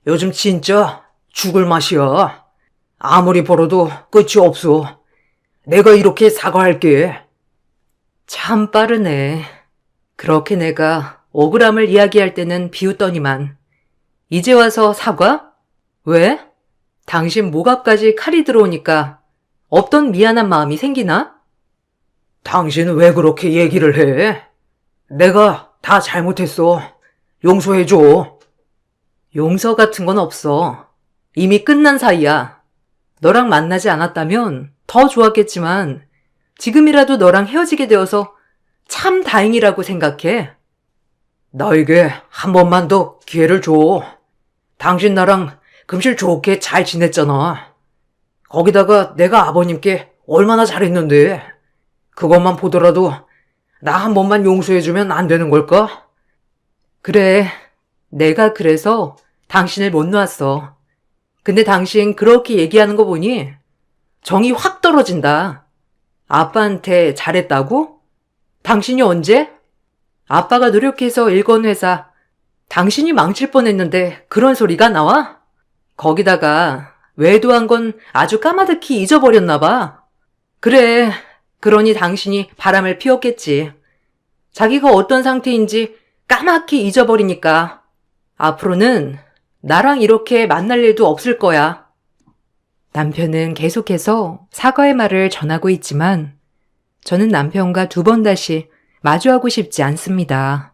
요즘 진짜 죽을 맛이야. 아무리 벌어도 끝이 없어. 내가 이렇게 사과할게. 참 빠르네. 그렇게 내가 억울함을 이야기할 때는 비웃더니만 이제 와서 사과? 왜? 당신 목 앞까지 칼이 들어오니까 없던 미안한 마음이 생기나? 당신은 왜 그렇게 얘기를 해? 내가 다 잘못했어. 용서해줘. 용서 같은 건 없어. 이미 끝난 사이야. 너랑 만나지 않았다면 더 좋았겠지만 지금이라도 너랑 헤어지게 되어서 참 다행이라고 생각해. 나에게 한 번만 더 기회를 줘. 당신 나랑 금실 좋게 잘 지냈잖아. 거기다가 내가 아버님께 얼마나 잘했는데. 그것만 보더라도 나 한 번만 용서해주면 안 되는 걸까? 그래, 내가 그래서 당신을 못 놨어. 근데 당신 그렇게 얘기하는 거 보니 정이 확 떨어진다. 아빠한테 잘했다고? 당신이 언제? 아빠가 노력해서 일건 회사 당신이 망칠 뻔했는데 그런 소리가 나와? 거기다가 외도한 건 아주 까마득히 잊어버렸나 봐. 그래, 그러니 당신이 바람을 피웠겠지. 자기가 어떤 상태인지 까맣게 잊어버리니까 앞으로는 나랑 이렇게 만날 일도 없을 거야. 남편은 계속해서 사과의 말을 전하고 있지만 저는 남편과 두 번 다시 마주하고 싶지 않습니다.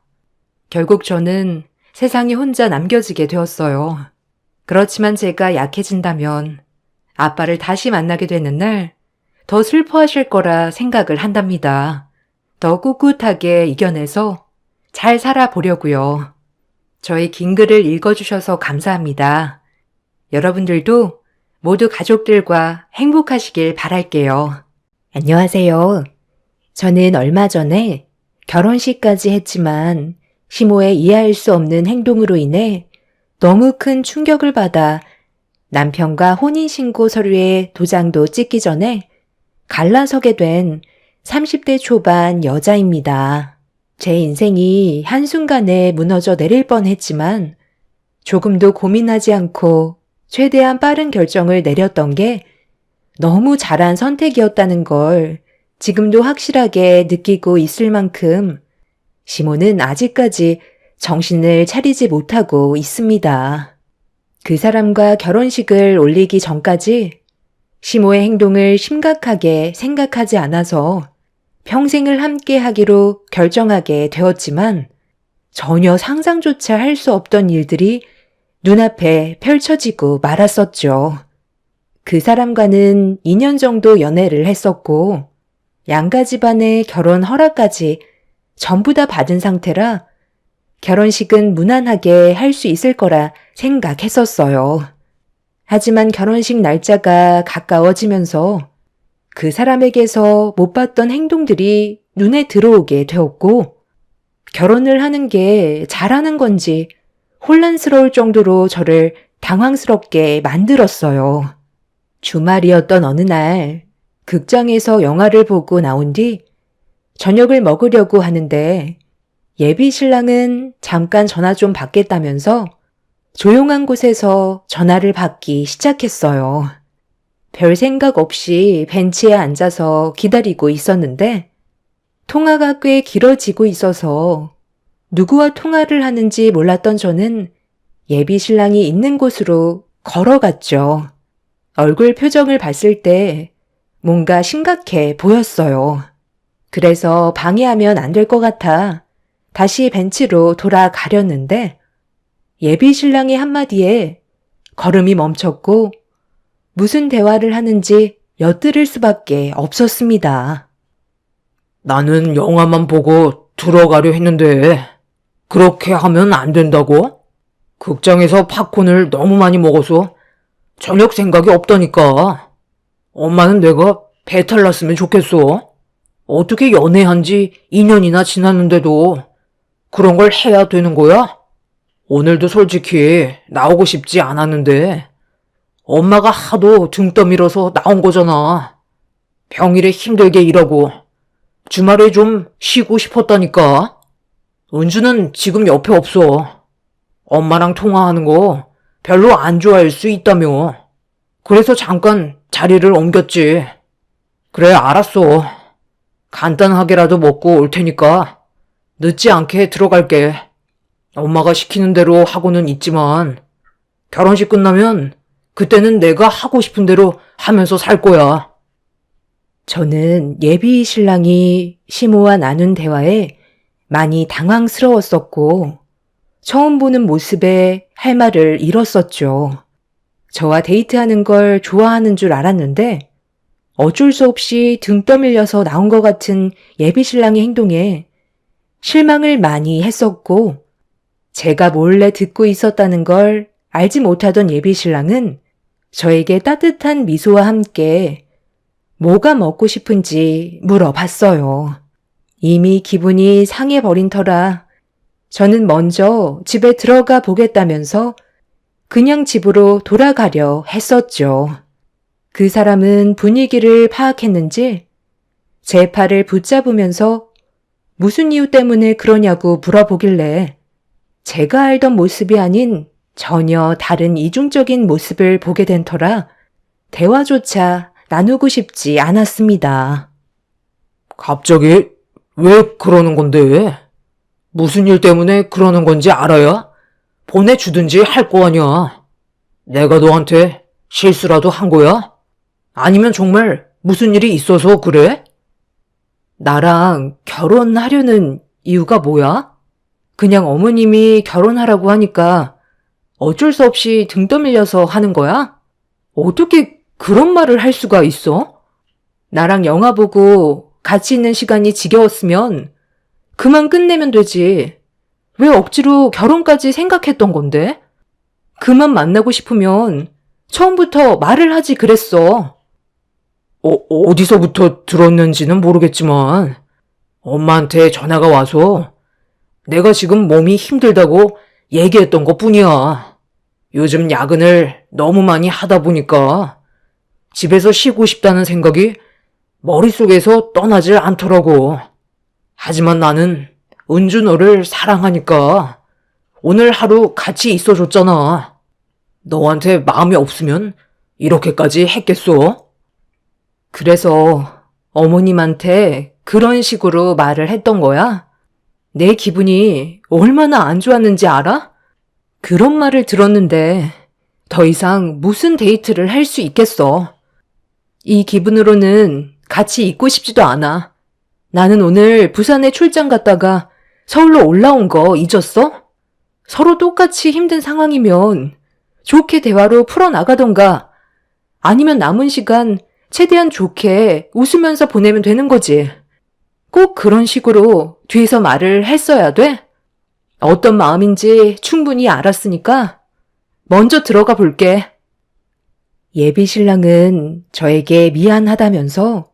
결국 저는 세상에 혼자 남겨지게 되었어요. 그렇지만 제가 약해진다면 아빠를 다시 만나게 되는 날 더 슬퍼하실 거라 생각을 한답니다. 더 꿋꿋하게 이겨내서 잘 살아보려고요. 저희 긴 글을 읽어주셔서 감사합니다. 여러분들도 모두 가족들과 행복하시길 바랄게요. 안녕하세요. 저는 얼마 전에 결혼식까지 했지만 시모의 이해할 수 없는 행동으로 인해 너무 큰 충격을 받아 남편과 혼인신고 서류에 도장도 찍기 전에 갈라서게 된 30대 초반 여자입니다. 제 인생이 한순간에 무너져 내릴 뻔했지만 조금도 고민하지 않고 최대한 빠른 결정을 내렸던 게 너무 잘한 선택이었다는 걸 지금도 확실하게 느끼고 있을 만큼 시모는 아직까지 정신을 차리지 못하고 있습니다. 그 사람과 결혼식을 올리기 전까지 시모의 행동을 심각하게 생각하지 않아서 평생을 함께 하기로 결정하게 되었지만 전혀 상상조차 할 수 없던 일들이 눈앞에 펼쳐지고 말았었죠. 그 사람과는 2년 정도 연애를 했었고 양가 집안의 결혼 허락까지 전부 다 받은 상태라 결혼식은 무난하게 할 수 있을 거라 생각했었어요. 하지만 결혼식 날짜가 가까워지면서 그 사람에게서 못 봤던 행동들이 눈에 들어오게 되었고 결혼을 하는 게 잘하는 건지 혼란스러울 정도로 저를 당황스럽게 만들었어요. 주말이었던 어느 날 극장에서 영화를 보고 나온 뒤 저녁을 먹으려고 하는데 예비 신랑은 잠깐 전화 좀 받겠다면서 조용한 곳에서 전화를 받기 시작했어요. 별 생각 없이 벤치에 앉아서 기다리고 있었는데 통화가 꽤 길어지고 있어서 누구와 통화를 하는지 몰랐던 저는 예비 신랑이 있는 곳으로 걸어갔죠. 얼굴 표정을 봤을 때 뭔가 심각해 보였어요. 그래서 방해하면 안 될 것 같아 다시 벤치로 돌아가려는데 예비 신랑의 한마디에 걸음이 멈췄고 무슨 대화를 하는지 엿들을 수밖에 없었습니다. 나는 영화만 보고 들어가려 했는데 그렇게 하면 안 된다고? 극장에서 팝콘을 너무 많이 먹어서 저녁 생각이 없다니까. 엄마는 내가 배탈 났으면 좋겠어. 어떻게 연애한 지 2년이나 지났는데도 그런 걸 해야 되는 거야? 오늘도 솔직히 나오고 싶지 않았는데 엄마가 하도 등 떠밀어서 나온 거잖아. 평일에 힘들게 일하고 주말에 좀 쉬고 싶었다니까. 은주는 지금 옆에 없어. 엄마랑 통화하는 거 별로 안 좋아할 수 있다며. 그래서 잠깐 자리를 옮겼지. 그래, 알았어. 간단하게라도 먹고 올 테니까 늦지 않게 들어갈게. 엄마가 시키는 대로 하고는 있지만 결혼식 끝나면 그때는 내가 하고 싶은 대로 하면서 살 거야. 저는 예비 신랑이 시모와 나눈 대화에 많이 당황스러웠었고 처음 보는 모습에 할 말을 잃었었죠. 저와 데이트하는 걸 좋아하는 줄 알았는데 어쩔 수 없이 등 떠밀려서 나온 것 같은 예비 신랑의 행동에 실망을 많이 했었고 제가 몰래 듣고 있었다는 걸 알지 못하던 예비 신랑은 저에게 따뜻한 미소와 함께 뭐가 먹고 싶은지 물어봤어요. 이미 기분이 상해버린 터라 저는 먼저 집에 들어가 보겠다면서 그냥 집으로 돌아가려 했었죠. 그 사람은 분위기를 파악했는지 제 팔을 붙잡으면서 무슨 이유 때문에 그러냐고 물어보길래 제가 알던 모습이 아닌 전혀 다른 이중적인 모습을 보게 된 터라 대화조차 나누고 싶지 않았습니다. 갑자기 왜 그러는 건데? 무슨 일 때문에 그러는 건지 알아야 보내주든지 할 거 아니야. 내가 너한테 실수라도 한 거야? 아니면 정말 무슨 일이 있어서 그래? 나랑 결혼하려는 이유가 뭐야? 그냥 어머님이 결혼하라고 하니까 어쩔 수 없이 등 떠밀려서 하는 거야? 어떻게 그런 말을 할 수가 있어? 나랑 영화 보고 같이 있는 시간이 지겨웠으면 그만 끝내면 되지. 왜 억지로 결혼까지 생각했던 건데? 그만 만나고 싶으면 처음부터 말을 하지 그랬어. 어디서부터 들었는지는 모르겠지만 엄마한테 전화가 와서 내가 지금 몸이 힘들다고 얘기했던 것 뿐이야. 요즘 야근을 너무 많이 하다 보니까 집에서 쉬고 싶다는 생각이 머릿속에서 떠나질 않더라고. 하지만 나는 은주 너를 사랑하니까 오늘 하루 같이 있어줬잖아. 너한테 마음이 없으면 이렇게까지 했겠어? 그래서 어머님한테 그런 식으로 말을 했던 거야? 내 기분이 얼마나 안 좋았는지 알아? 그런 말을 들었는데 더 이상 무슨 데이트를 할 수 있겠어. 이 기분으로는 같이 있고 싶지도 않아. 나는 오늘 부산에 출장 갔다가 서울로 올라온 거 잊었어? 서로 똑같이 힘든 상황이면 좋게 대화로 풀어나가던가 아니면 남은 시간 최대한 좋게 웃으면서 보내면 되는 거지. 꼭 그런 식으로 뒤에서 말을 했어야 돼? 어떤 마음인지 충분히 알았으니까 먼저 들어가 볼게. 예비 신랑은 저에게 미안하다면서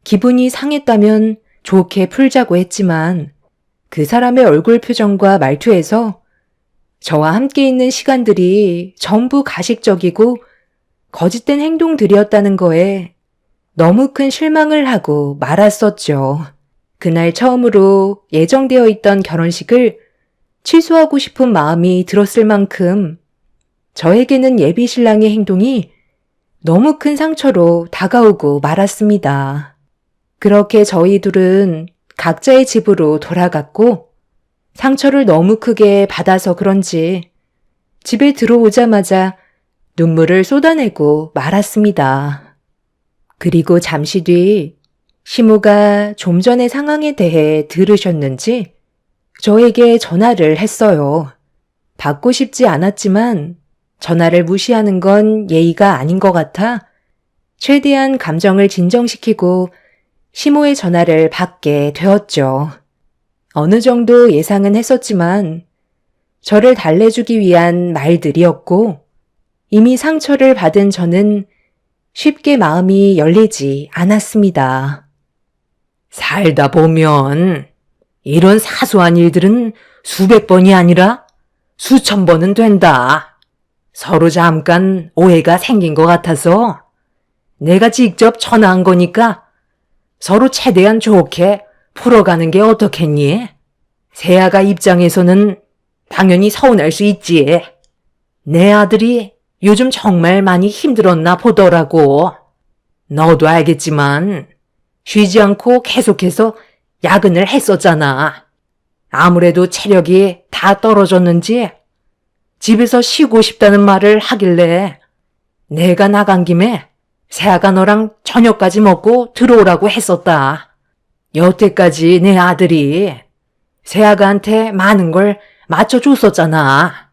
기분이 상했다면 좋게 풀자고 했지만 그 사람의 얼굴 표정과 말투에서 저와 함께 있는 시간들이 전부 가식적이고 거짓된 행동들이었다는 거에 너무 큰 실망을 하고 말았었죠. 그날 처음으로 예정되어 있던 결혼식을 취소하고 싶은 마음이 들었을 만큼 저에게는 예비 신랑의 행동이 너무 큰 상처로 다가오고 말았습니다. 그렇게 저희 둘은 각자의 집으로 돌아갔고 상처를 너무 크게 받아서 그런지 집에 들어오자마자 눈물을 쏟아내고 말았습니다. 그리고 잠시 뒤 시모가 좀 전의 상황에 대해 들으셨는지 저에게 전화를 했어요. 받고 싶지 않았지만 전화를 무시하는 건 예의가 아닌 것 같아 최대한 감정을 진정시키고 시모의 전화를 받게 되었죠. 어느 정도 예상은 했었지만 저를 달래주기 위한 말들이었고 이미 상처를 받은 저는 쉽게 마음이 열리지 않았습니다. 살다 보면 이런 사소한 일들은 수백 번이 아니라 수천 번은 된다. 서로 잠깐 오해가 생긴 것 같아서 내가 직접 전화한 거니까 서로 최대한 좋게 풀어가는 게 어떻겠니? 세아가 입장에서는 당연히 서운할 수 있지. 내 아들이 요즘 정말 많이 힘들었나 보더라고. 너도 알겠지만 쉬지 않고 계속해서 야근을 했었잖아. 아무래도 체력이 다 떨어졌는지 집에서 쉬고 싶다는 말을 하길래 내가 나간 김에 세아가 너랑 저녁까지 먹고 들어오라고 했었다. 여태까지 내 아들이 세아가한테 많은 걸 맞춰줬었잖아.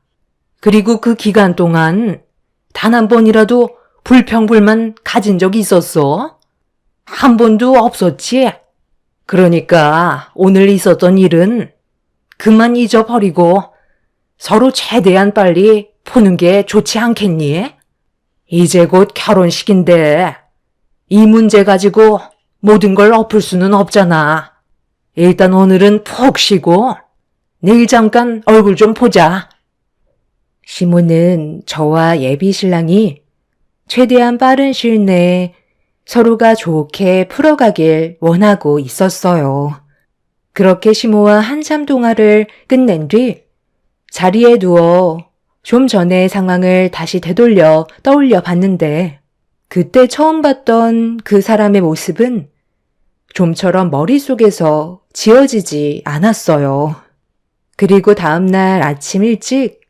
그리고 그 기간 동안 단 한 번이라도 불평불만 가진 적이 있었어? 한 번도 없었지? 그러니까 오늘 있었던 일은 그만 잊어버리고 서로 최대한 빨리 푸는 게 좋지 않겠니? 이제 곧 결혼식인데 이 문제 가지고 모든 걸 엎을 수는 없잖아. 일단 오늘은 푹 쉬고 내일 잠깐 얼굴 좀 보자. 시모는 저와 예비 신랑이 최대한 빠른 시일 내에 서로가 좋게 풀어가길 원하고 있었어요. 그렇게 시모와 한참 동화를 끝낸 뒤 자리에 누워 좀 전의 상황을 다시 되돌려 떠올려 봤는데 그때 처음 봤던 그 사람의 모습은 좀처럼 머릿속에서 지워지지 않았어요. 그리고 다음날 아침 일찍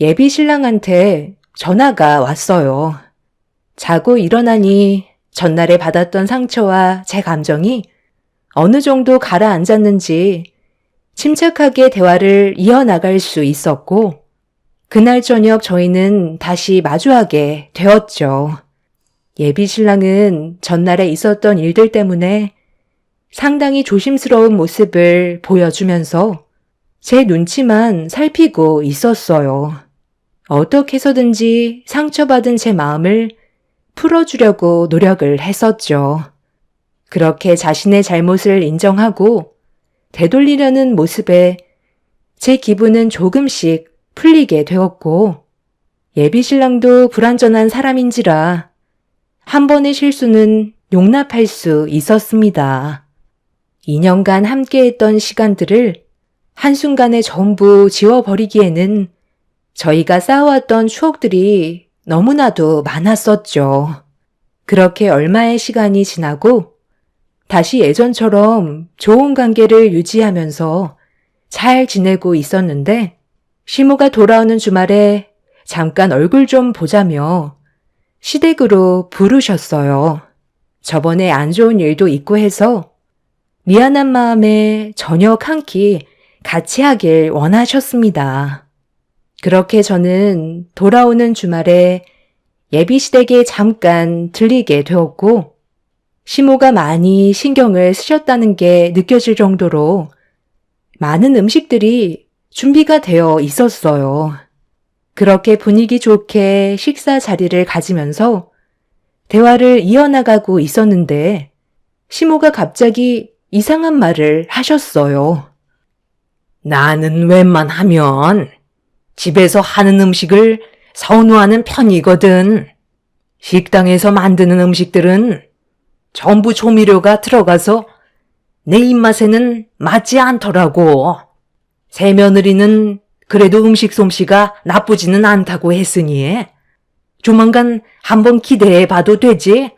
예비 신랑한테 전화가 왔어요. 자고 일어나니 전날에 받았던 상처와 제 감정이 어느 정도 가라앉았는지 침착하게 대화를 이어나갈 수 있었고 그날 저녁 저희는 다시 마주하게 되었죠. 예비 신랑은 전날에 있었던 일들 때문에 상당히 조심스러운 모습을 보여주면서 제 눈치만 살피고 있었어요. 어떻게 해서든지 상처받은 제 마음을 풀어주려고 노력을 했었죠. 그렇게 자신의 잘못을 인정하고 되돌리려는 모습에 제 기분은 조금씩 풀리게 되었고 예비 신랑도 불완전한 사람인지라 한 번의 실수는 용납할 수 있었습니다. 2년간 함께했던 시간들을 한순간에 전부 지워버리기에는 저희가 쌓아왔던 추억들이 너무나도 많았었죠. 그렇게 얼마의 시간이 지나고 다시 예전처럼 좋은 관계를 유지하면서 잘 지내고 있었는데 시모가 돌아오는 주말에 잠깐 얼굴 좀 보자며 시댁으로 부르셨어요. 저번에 안 좋은 일도 있고 해서 미안한 마음에 저녁 한 끼 같이 하길 원하셨습니다. 그렇게 저는 돌아오는 주말에 예비시댁에 잠깐 들리게 되었고 시모가 많이 신경을 쓰셨다는 게 느껴질 정도로 많은 음식들이 준비가 되어 있었어요. 그렇게 분위기 좋게 식사 자리를 가지면서 대화를 이어나가고 있었는데 시모가 갑자기 이상한 말을 하셨어요. 나는 웬만하면 집에서 하는 음식을 선호하는 편이거든. 식당에서 만드는 음식들은 전부 조미료가 들어가서 내 입맛에는 맞지 않더라고. 새며느리는 그래도 음식 솜씨가 나쁘지는 않다고 했으니 조만간 한번 기대해 봐도 되지.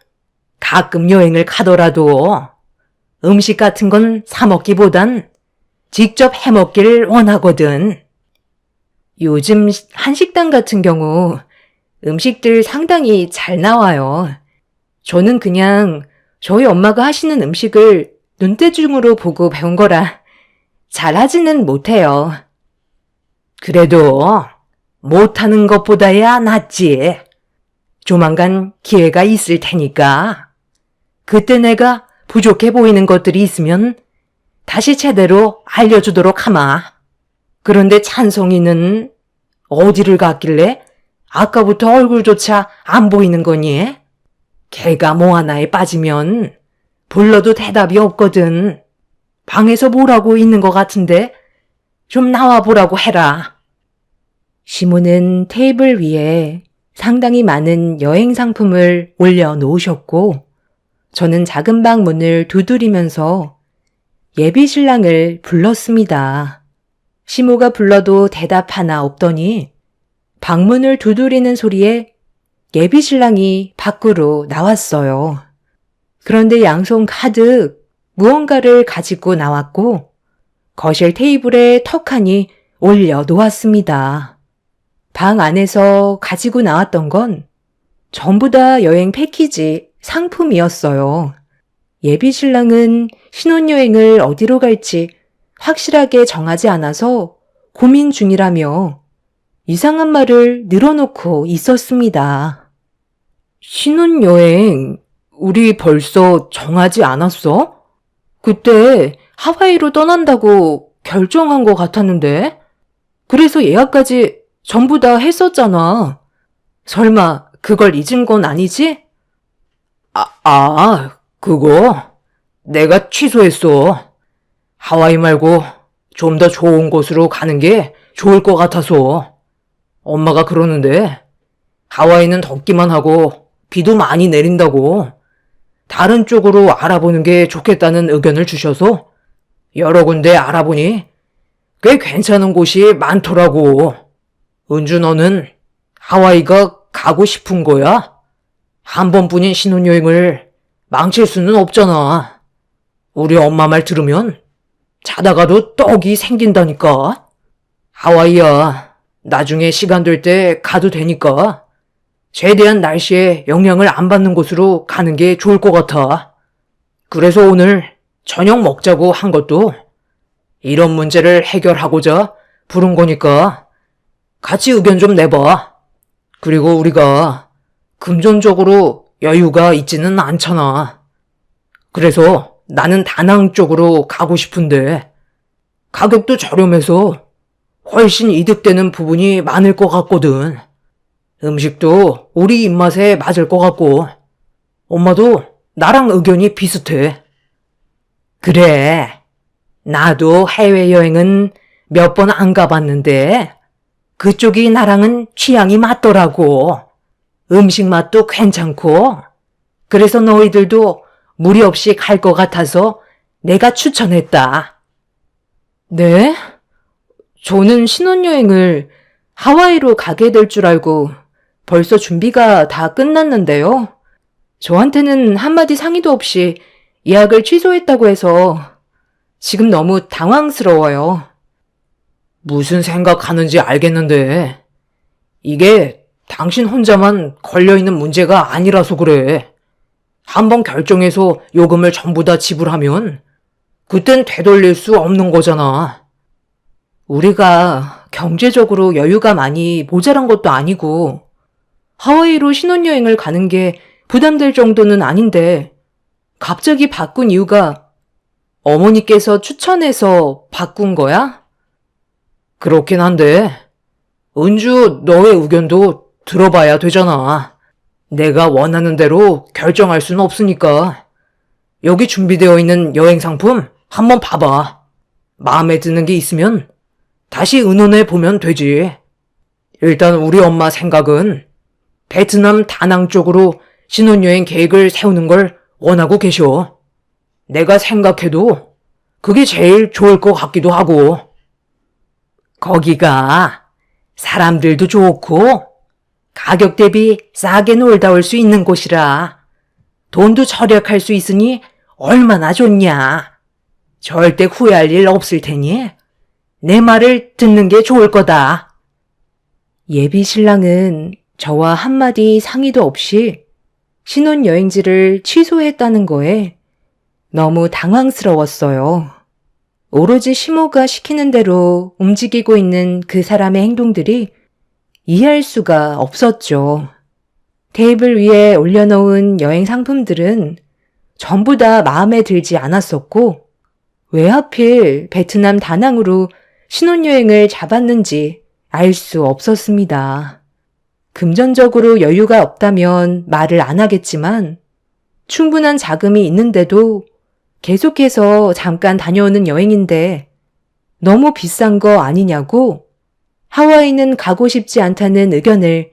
가끔 여행을 가더라도 음식 같은 건 사 먹기보단 직접 해 먹기를 원하거든. 요즘 한식당 같은 경우 음식들 상당히 잘 나와요. 저는 그냥 저희 엄마가 하시는 음식을 눈대중으로 보고 배운 거라 잘하지는 못해요. 그래도 못하는 것보다야 낫지. 조만간 기회가 있을 테니까. 그때 내가 부족해 보이는 것들이 있으면 다시 제대로 알려주도록 하마. 그런데 찬송이는 어디를 갔길래 아까부터 얼굴조차 안 보이는 거니? 걔가 뭐 하나에 빠지면 불러도 대답이 없거든. 방에서 뭐라고 있는 것 같은데 좀 나와보라고 해라. 시모는 테이블 위에 상당히 많은 여행 상품을 올려놓으셨고 저는 작은 방 문을 두드리면서 예비 신랑을 불렀습니다. 시모가 불러도 대답 하나 없더니 방문을 두드리는 소리에 예비 신랑이 밖으로 나왔어요. 그런데 양손 가득 무언가를 가지고 나왔고 거실 테이블에 턱하니 올려놓았습니다. 방 안에서 가지고 나왔던 건 전부 다 여행 패키지 상품이었어요. 예비 신랑은 신혼여행을 어디로 갈지 확실하게 정하지 않아서 고민 중이라며 이상한 말을 늘어놓고 있었습니다. 신혼여행, 우리 벌써 정하지 않았어? 그때 하와이로 떠난다고 결정한 것 같았는데? 그래서 예약까지 전부 다 했었잖아. 설마 그걸 잊은 건 아니지? 그거 내가 취소했어. 하와이 말고 좀 더 좋은 곳으로 가는 게 좋을 것 같아서. 엄마가 그러는데 하와이는 덥기만 하고 비도 많이 내린다고 다른 쪽으로 알아보는 게 좋겠다는 의견을 주셔서 여러 군데 알아보니 꽤 괜찮은 곳이 많더라고. 은주 너는 하와이가 가고 싶은 거야? 한 번뿐인 신혼여행을 망칠 수는 없잖아. 우리 엄마 말 들으면 자다가도 떡이 생긴다니까. 하와이야, 나중에 시간 될 때 가도 되니까 최대한 날씨에 영향을 안 받는 곳으로 가는 게 좋을 것 같아. 그래서 오늘 저녁 먹자고 한 것도 이런 문제를 해결하고자 부른 거니까 같이 의견 좀 내봐. 그리고 우리가 금전적으로 여유가 있지는 않잖아. 그래서 나는 다낭 쪽으로 가고 싶은데 가격도 저렴해서 훨씬 이득되는 부분이 많을 것 같거든. 음식도 우리 입맛에 맞을 것 같고 엄마도 나랑 의견이 비슷해. 그래, 나도 해외여행은 몇 번 안 가봤는데 그쪽이 나랑은 취향이 맞더라고. 음식 맛도 괜찮고 그래서 너희들도 무리 없이 갈 것 같아서 내가 추천했다. 네? 저는 신혼여행을 하와이로 가게 될 줄 알고 벌써 준비가 다 끝났는데요. 저한테는 한마디 상의도 없이 예약을 취소했다고 해서 지금 너무 당황스러워요. 무슨 생각하는지 알겠는데 이게 당신 혼자만 걸려있는 문제가 아니라서 그래. 한번 결정해서 요금을 전부 다 지불하면 그땐 되돌릴 수 없는 거잖아. 우리가 경제적으로 여유가 많이 모자란 것도 아니고 하와이로 신혼여행을 가는 게 부담될 정도는 아닌데 갑자기 바꾼 이유가 어머니께서 추천해서 바꾼 거야? 그렇긴 한데 은주 너의 의견도 들어봐야 되잖아. 내가 원하는 대로 결정할 수는 없으니까 여기 준비되어 있는 여행 상품 한번 봐봐. 마음에 드는 게 있으면 다시 의논해 보면 되지. 일단 우리 엄마 생각은 베트남 다낭 쪽으로 신혼여행 계획을 세우는 걸 원하고 계셔. 내가 생각해도 그게 제일 좋을 것 같기도 하고. 거기가 사람들도 좋고 가격 대비 싸게 놀다 올 수 있는 곳이라 돈도 절약할 수 있으니 얼마나 좋냐. 절대 후회할 일 없을 테니 내 말을 듣는 게 좋을 거다. 예비 신랑은 저와 한마디 상의도 없이 신혼여행지를 취소했다는 거에 너무 당황스러웠어요. 오로지 시모가 시키는 대로 움직이고 있는 그 사람의 행동들이 이해할 수가 없었죠. 테이블 위에 올려놓은 여행 상품들은 전부 다 마음에 들지 않았었고, 왜 하필 베트남 다낭으로 신혼여행을 잡았는지 알 수 없었습니다. 금전적으로 여유가 없다면 말을 안 하겠지만, 충분한 자금이 있는데도 계속해서 잠깐 다녀오는 여행인데 너무 비싼 거 아니냐고 하와이는 가고 싶지 않다는 의견을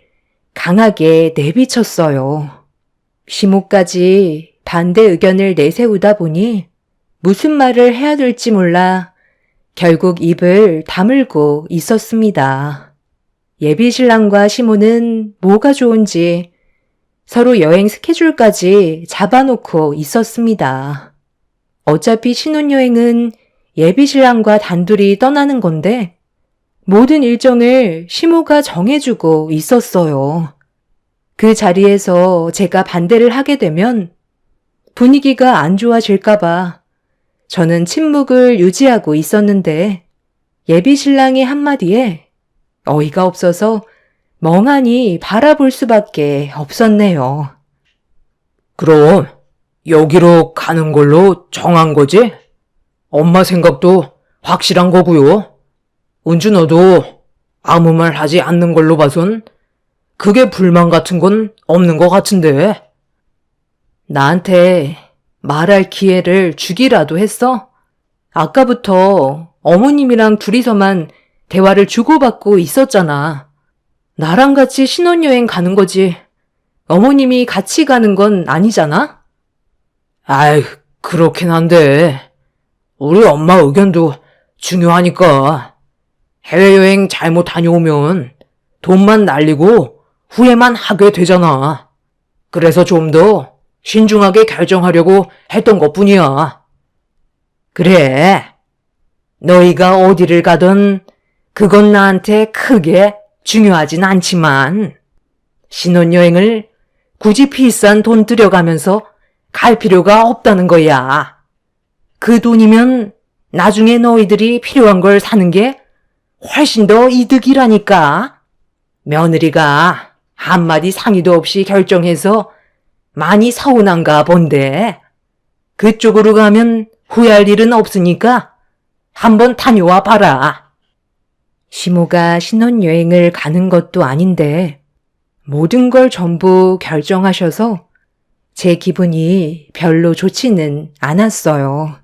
강하게 내비쳤어요. 시모까지 반대 의견을 내세우다 보니 무슨 말을 해야 될지 몰라 결국 입을 다물고 있었습니다. 예비 신랑과 시모는 뭐가 좋은지 서로 여행 스케줄까지 잡아놓고 있었습니다. 어차피 신혼여행은 예비 신랑과 단둘이 떠나는 건데 모든 일정을 시모가 정해주고 있었어요. 그 자리에서 제가 반대를 하게 되면 분위기가 안 좋아질까봐 저는 침묵을 유지하고 있었는데 예비 신랑의 한마디에 어이가 없어서 멍하니 바라볼 수밖에 없었네요. 그럼 여기로 가는 걸로 정한 거지? 엄마 생각도 확실한 거고요. 은주 너도 아무 말 하지 않는 걸로 봐선 그게 불만 같은 건 없는 것 같은데. 나한테 말할 기회를 주기라도 했어? 아까부터 어머님이랑 둘이서만 대화를 주고받고 있었잖아. 나랑 같이 신혼여행 가는 거지. 어머님이 같이 가는 건 아니잖아? 아이, 그렇긴 한데 우리 엄마 의견도 중요하니까. 해외여행 잘못 다녀오면 돈만 날리고 후회만 하게 되잖아. 그래서 좀 더 신중하게 결정하려고 했던 것뿐이야. 그래, 너희가 어디를 가든 그건 나한테 크게 중요하진 않지만 신혼여행을 굳이 비싼 돈 들여가면서 갈 필요가 없다는 거야. 그 돈이면 나중에 너희들이 필요한 걸 사는 게 훨씬 더 이득이라니까. 며느리가 한마디 상의도 없이 결정해서 많이 서운한가 본데 그쪽으로 가면 후회할 일은 없으니까 한번 다녀와 봐라. 시모가 신혼여행을 가는 것도 아닌데 모든 걸 전부 결정하셔서 제 기분이 별로 좋지는 않았어요.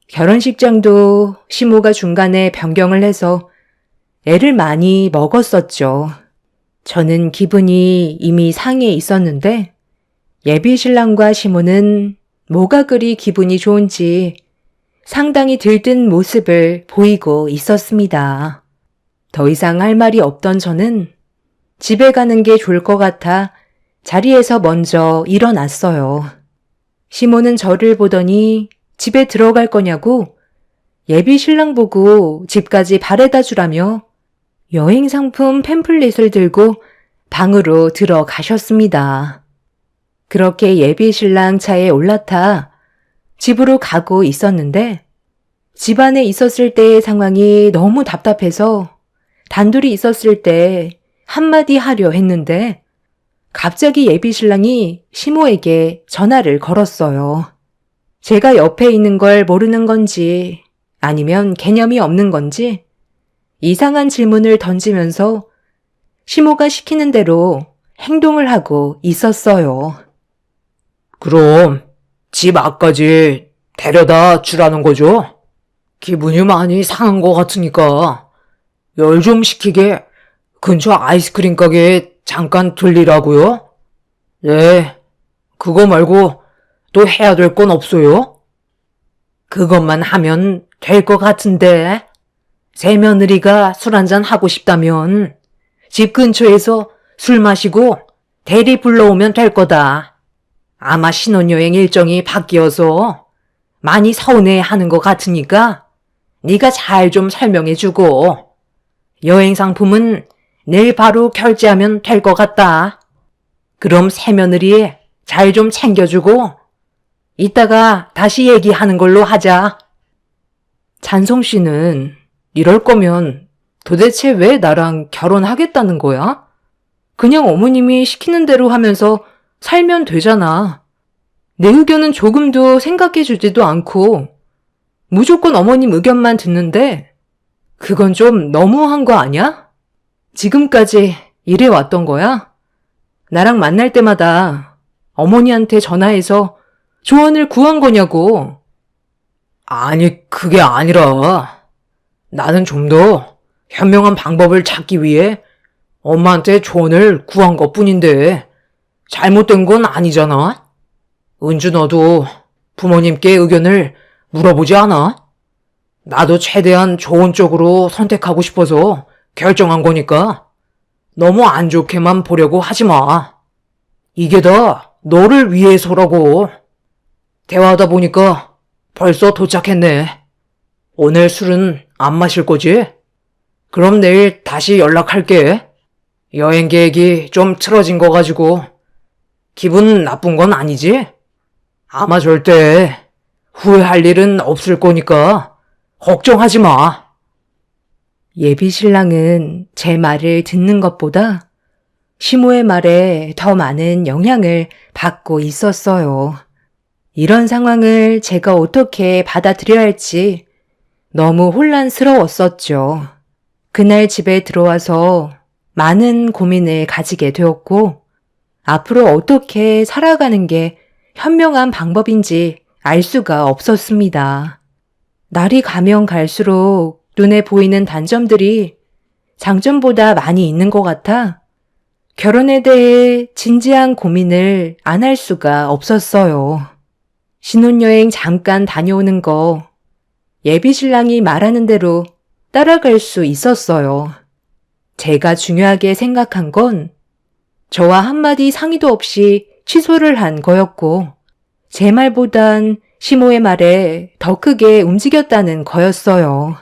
결혼식장도 시모가 중간에 변경을 해서 애를 많이 먹었었죠. 저는 기분이 이미 상해 있었는데 예비 신랑과 시모는 뭐가 그리 기분이 좋은지 상당히 들뜬 모습을 보이고 있었습니다. 더 이상 할 말이 없던 저는 집에 가는 게 좋을 것 같아 자리에서 먼저 일어났어요. 시모는 저를 보더니 집에 들어갈 거냐고 예비 신랑 보고 집까지 바래다 주라며 여행 상품 팸플릿을 들고 방으로 들어가셨습니다. 그렇게 예비 신랑 차에 올라타 집으로 가고 있었는데 집 안에 있었을 때의 상황이 너무 답답해서 단둘이 있었을 때 한마디 하려 했는데 갑자기 예비 신랑이 시모에게 전화를 걸었어요. 제가 옆에 있는 걸 모르는 건지 아니면 개념이 없는 건지 이상한 질문을 던지면서 시모가 시키는 대로 행동을 하고 있었어요. 그럼 집 앞까지 데려다 주라는 거죠? 기분이 많이 상한 것 같으니까 열 좀 식히게 근처 아이스크림 가게에 잠깐 들리라고요? 네, 그거 말고 또 해야 될 건 없어요? 그것만 하면 될 것 같은데. 새며느리가 술 한잔 하고 싶다면 집 근처에서 술 마시고 대리 불러오면 될 거다. 아마 신혼여행 일정이 바뀌어서 많이 서운해하는 것 같으니까 네가 잘 좀 설명해주고 여행 상품은 내일 바로 결제하면 될 것 같다. 그럼 새며느리 잘 좀 챙겨주고 이따가 다시 얘기하는 걸로 하자. 잔성 씨는 이럴 거면 도대체 왜 나랑 결혼하겠다는 거야? 그냥 어머님이 시키는 대로 하면서 살면 되잖아. 내 의견은 조금도 생각해 주지도 않고 무조건 어머님 의견만 듣는데 그건 좀 너무한 거 아니야? 지금까지 이래 왔던 거야? 나랑 만날 때마다 어머니한테 전화해서 조언을 구한 거냐고. 아니, 그게 아니라 나는 좀 더 현명한 방법을 찾기 위해 엄마한테 조언을 구한 것뿐인데 잘못된 건 아니잖아? 은주 너도 부모님께 의견을 물어보지 않아? 나도 최대한 좋은 쪽으로 선택하고 싶어서 결정한 거니까 너무 안 좋게만 보려고 하지 마. 이게 다 너를 위해서라고. 대화하다 보니까 벌써 도착했네. 오늘 술은 안 마실 거지? 그럼 내일 다시 연락할게. 여행 계획이 좀 틀어진 거 가지고 기분 나쁜 건 아니지? 아마 절대 후회할 일은 없을 거니까 걱정하지 마. 예비 신랑은 제 말을 듣는 것보다 시모의 말에 더 많은 영향을 받고 있었어요. 이런 상황을 제가 어떻게 받아들여야 할지 너무 혼란스러웠었죠. 그날 집에 들어와서 많은 고민을 가지게 되었고, 앞으로 어떻게 살아가는 게 현명한 방법인지 알 수가 없었습니다. 날이 가면 갈수록 눈에 보이는 단점들이 장점보다 많이 있는 것 같아 결혼에 대해 진지한 고민을 안 할 수가 없었어요. 신혼여행 잠깐 다녀오는 거 예비 신랑이 말하는 대로 따라갈 수 있었어요. 제가 중요하게 생각한 건 저와 한마디 상의도 없이 취소를 한 거였고, 제 말보단 시모의 말에 더 크게 움직였다는 거였어요.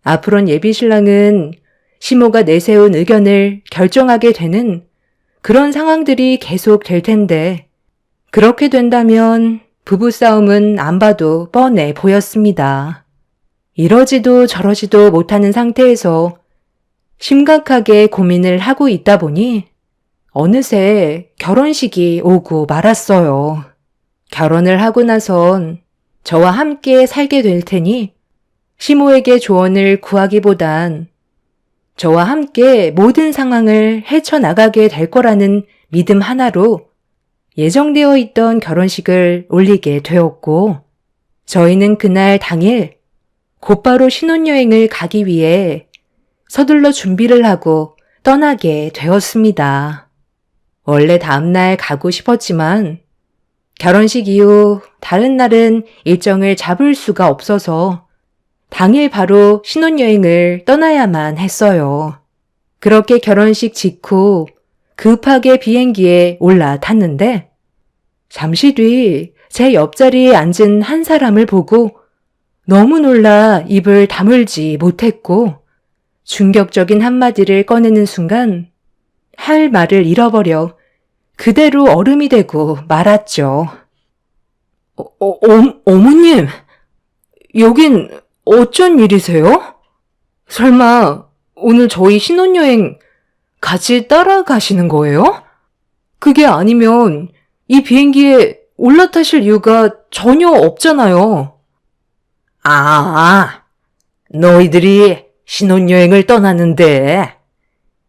앞으론 예비 신랑은 시모가 내세운 의견을 결정하게 되는 그런 상황들이 계속 될 텐데, 그렇게 된다면 부부싸움은 안 봐도 뻔해 보였습니다. 이러지도 저러지도 못하는 상태에서 심각하게 고민을 하고 있다 보니 어느새 결혼식이 오고 말았어요. 결혼을 하고 나선 저와 함께 살게 될 테니 시모에게 조언을 구하기보단 저와 함께 모든 상황을 헤쳐나가게 될 거라는 믿음 하나로 예정되어 있던 결혼식을 올리게 되었고, 저희는 그날 당일 곧바로 신혼여행을 가기 위해 서둘러 준비를 하고 떠나게 되었습니다. 원래 다음날 가고 싶었지만 결혼식 이후 다른 날은 일정을 잡을 수가 없어서 당일 바로 신혼여행을 떠나야만 했어요. 그렇게 결혼식 직후 급하게 비행기에 올라탔는데 잠시 뒤 제 옆자리에 앉은 한 사람을 보고 너무 놀라 입을 다물지 못했고 충격적인 한마디를 꺼내는 순간 할 말을 잃어버려 그대로 얼음이 되고 말았죠. 어머님, 여긴 어쩐 일이세요? 설마 오늘 저희 신혼여행 같이 따라가시는 거예요? 그게 아니면 이 비행기에 올라타실 이유가 전혀 없잖아요. 너희들이 신혼여행을 떠났는데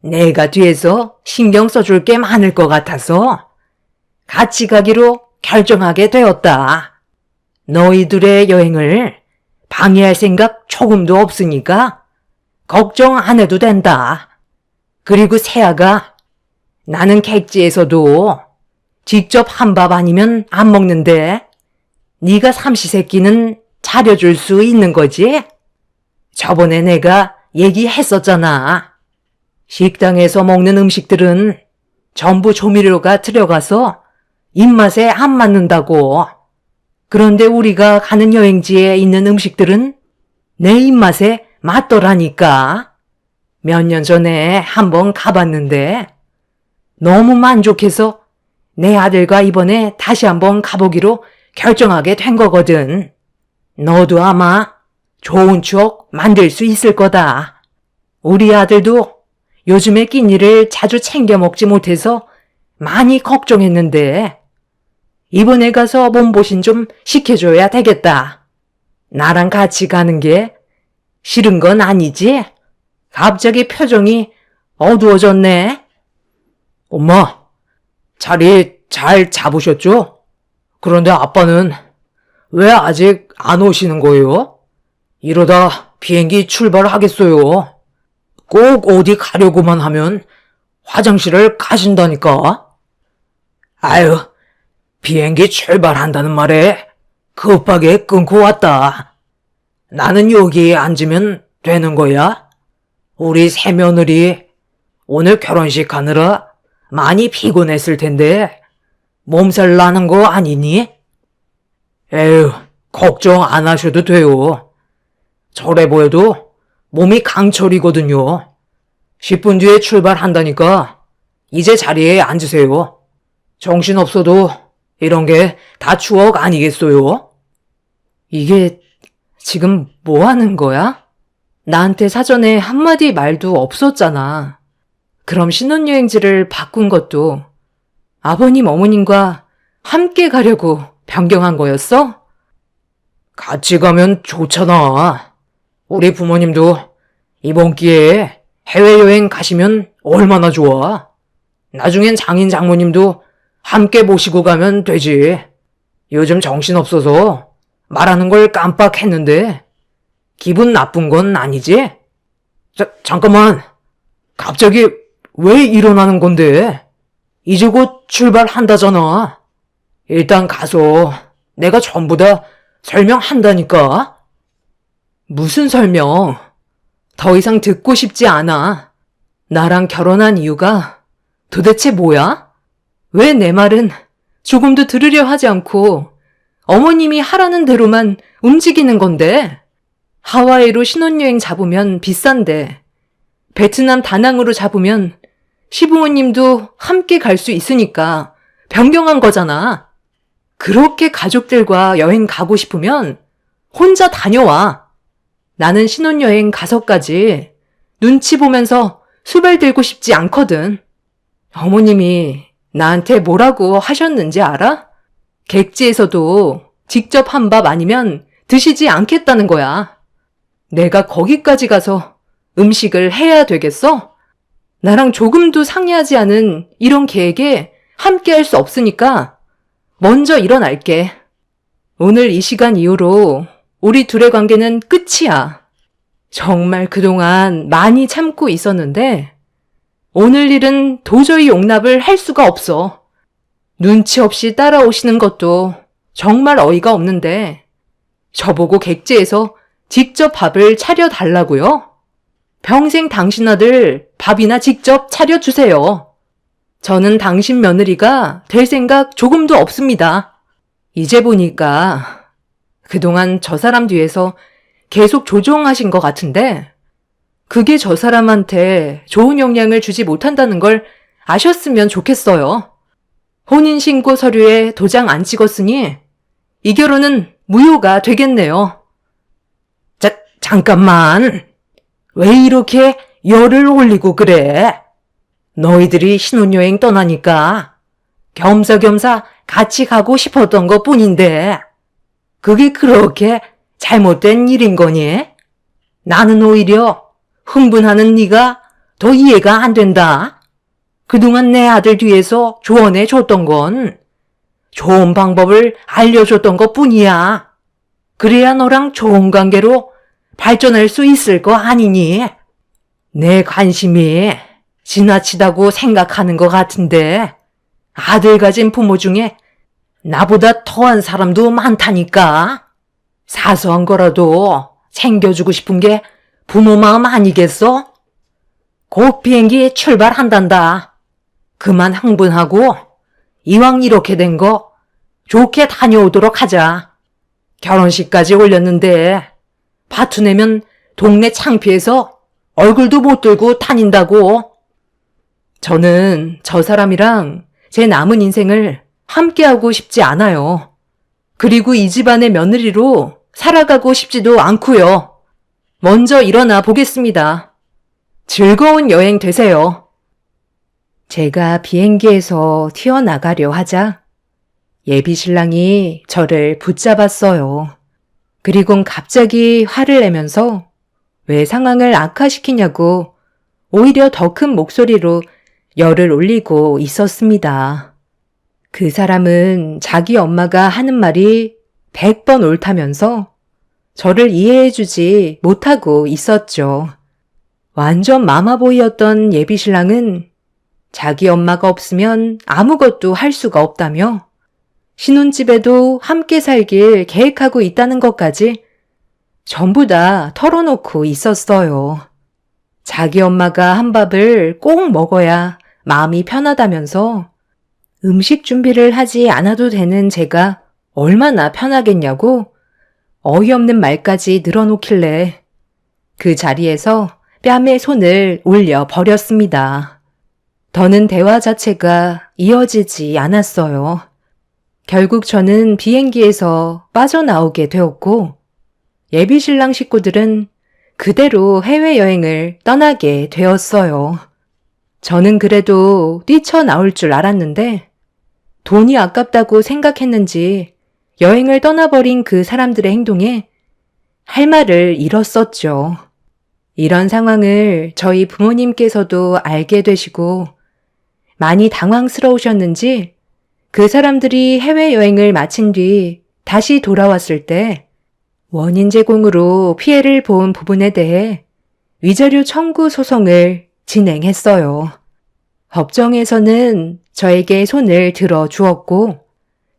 내가 뒤에서 신경 써줄 게 많을 것 같아서 같이 가기로 결정하게 되었다. 너희들의 여행을 방해할 생각 조금도 없으니까 걱정 안 해도 된다. 그리고 세아가 나는 객지에서도 직접 한 밥 아니면 안 먹는데 네가 삼시세끼는 차려줄 수 있는 거지? 저번에 내가 얘기했었잖아. 식당에서 먹는 음식들은 전부 조미료가 들어가서 입맛에 안 맞는다고. 그런데 우리가 가는 여행지에 있는 음식들은 내 입맛에 맞더라니까. 몇 년 전에 한번 가봤는데 너무 만족해서 내 아들과 이번에 다시 한번 가보기로 결정하게 된 거거든. 너도 아마 좋은 추억 만들 수 있을 거다. 우리 아들도 요즘에 끼니를 자주 챙겨 먹지 못해서 많이 걱정했는데 이번에 가서 몸보신 좀 시켜줘야 되겠다. 나랑 같이 가는 게 싫은 건 아니지? 갑자기 표정이 어두워졌네. 엄마, 자리 잘 잡으셨죠? 그런데 아빠는 왜 아직 안 오시는 거예요? 이러다 비행기 출발하겠어요. 꼭 어디 가려고만 하면 화장실을 가신다니까. 아유, 비행기 출발한다는 말에 급하게 끊고 왔다. 나는 여기에 앉으면 되는 거야? 우리 새며느리 오늘 결혼식 하느라 많이 피곤했을 텐데 몸살 나는 거 아니니? 에휴, 걱정 안 하셔도 돼요. 저래 보여도 몸이 강철이거든요. 10분 뒤에 출발한다니까 이제 자리에 앉으세요. 정신없어도 이런 게 다 추억 아니겠어요? 이게 지금 뭐 하는 거야? 나한테 사전에 한마디 말도 없었잖아. 그럼 신혼여행지를 바꾼 것도 아버님, 어머님과 함께 가려고 변경한 거였어? 같이 가면 좋잖아. 우리 부모님도 이번 기회에 해외여행 가시면 얼마나 좋아. 나중엔 장인 장모님도 함께 모시고 가면 되지. 요즘 정신없어서 말하는 걸 깜빡했는데 기분 나쁜 건 아니지? 잠깐만. 갑자기 왜 일어나는 건데? 이제 곧 출발한다잖아. 일단 가서 내가 전부 다 설명한다니까. 무슨 설명? 더 이상 듣고 싶지 않아. 나랑 결혼한 이유가 도대체 뭐야? 왜 내 말은 조금도 들으려 하지 않고 어머님이 하라는 대로만 움직이는 건데? 하와이로 신혼여행 잡으면 비싼데 베트남 다낭으로 잡으면 시부모님도 함께 갈 수 있으니까 변경한 거잖아. 그렇게 가족들과 여행 가고 싶으면 혼자 다녀와. 나는 신혼여행 가서까지 눈치 보면서 수발 들고 싶지 않거든. 어머님이 나한테 뭐라고 하셨는지 알아? 객지에서도 직접 한 밥 아니면 드시지 않겠다는 거야. 내가 거기까지 가서 음식을 해야 되겠어? 나랑 조금도 상의하지 않은 이런 계획에 함께 할 수 없으니까 먼저 일어날게. 오늘 이 시간 이후로 우리 둘의 관계는 끝이야. 정말 그동안 많이 참고 있었는데 오늘 일은 도저히 용납을 할 수가 없어. 눈치 없이 따라오시는 것도 정말 어이가 없는데 저보고 객지에서 직접 밥을 차려달라고요? 평생 당신 아들 밥이나 직접 차려주세요. 저는 당신 며느리가 될 생각 조금도 없습니다. 이제 보니까 그동안 저 사람 뒤에서 계속 조종하신 것 같은데 그게 저 사람한테 좋은 영향을 주지 못한다는 걸 아셨으면 좋겠어요. 혼인신고 서류에 도장 안 찍었으니 이 결혼은 무효가 되겠네요. 잠깐만. 왜 이렇게 열을 올리고 그래? 너희들이 신혼여행 떠나니까 겸사겸사 같이 가고 싶었던 것 뿐인데 그게 그렇게 잘못된 일인 거니? 나는 오히려 흥분하는 네가 더 이해가 안 된다. 그동안 내 아들 뒤에서 조언해 줬던 건 좋은 방법을 알려줬던 것 뿐이야. 그래야 너랑 좋은 관계로 발전할 수 있을 거 아니니? 내 관심이 지나치다고 생각하는 것 같은데 아들 가진 부모 중에 나보다 더한 사람도 많다니까. 사소한 거라도 챙겨주고 싶은 게 부모 마음 아니겠어? 곧 비행기 출발한단다. 그만 흥분하고 이왕 이렇게 된 거 좋게 다녀오도록 하자. 결혼식까지 올렸는데 파투 내면 동네 창피해서 얼굴도 못 들고 다닌다고. 저는 저 사람이랑 제 남은 인생을 함께하고 싶지 않아요. 그리고 이 집안의 며느리로 살아가고 싶지도 않고요. 먼저 일어나 보겠습니다. 즐거운 여행 되세요. 제가 비행기에서 튀어나가려 하자 예비 신랑이 저를 붙잡았어요. 그리곤 갑자기 화를 내면서 왜 상황을 악화시키냐고 오히려 더 큰 목소리로 열을 올리고 있었습니다. 그 사람은 자기 엄마가 하는 말이 100번 옳다면서 저를 이해해주지 못하고 있었죠. 완전 마마보이였던 예비 신랑은 자기 엄마가 없으면 아무것도 할 수가 없다며 신혼집에도 함께 살길 계획하고 있다는 것까지 전부 다 털어놓고 있었어요. 자기 엄마가 한 밥을 꼭 먹어야 마음이 편하다면서 음식 준비를 하지 않아도 되는 제가 얼마나 편하겠냐고 어이없는 말까지 늘어놓길래 그 자리에서 뺨에 손을 올려 버렸습니다. 더는 대화 자체가 이어지지 않았어요. 결국 저는 비행기에서 빠져나오게 되었고 예비 신랑 식구들은 그대로 해외여행을 떠나게 되었어요. 저는 그래도 뛰쳐나올 줄 알았는데 돈이 아깝다고 생각했는지 여행을 떠나버린 그 사람들의 행동에 할 말을 잃었었죠. 이런 상황을 저희 부모님께서도 알게 되시고 많이 당황스러우셨는지 그 사람들이 해외여행을 마친 뒤 다시 돌아왔을 때 원인 제공으로 피해를 본 부분에 대해 위자료 청구 소송을 진행했어요. 법정에서는 저에게 손을 들어 주었고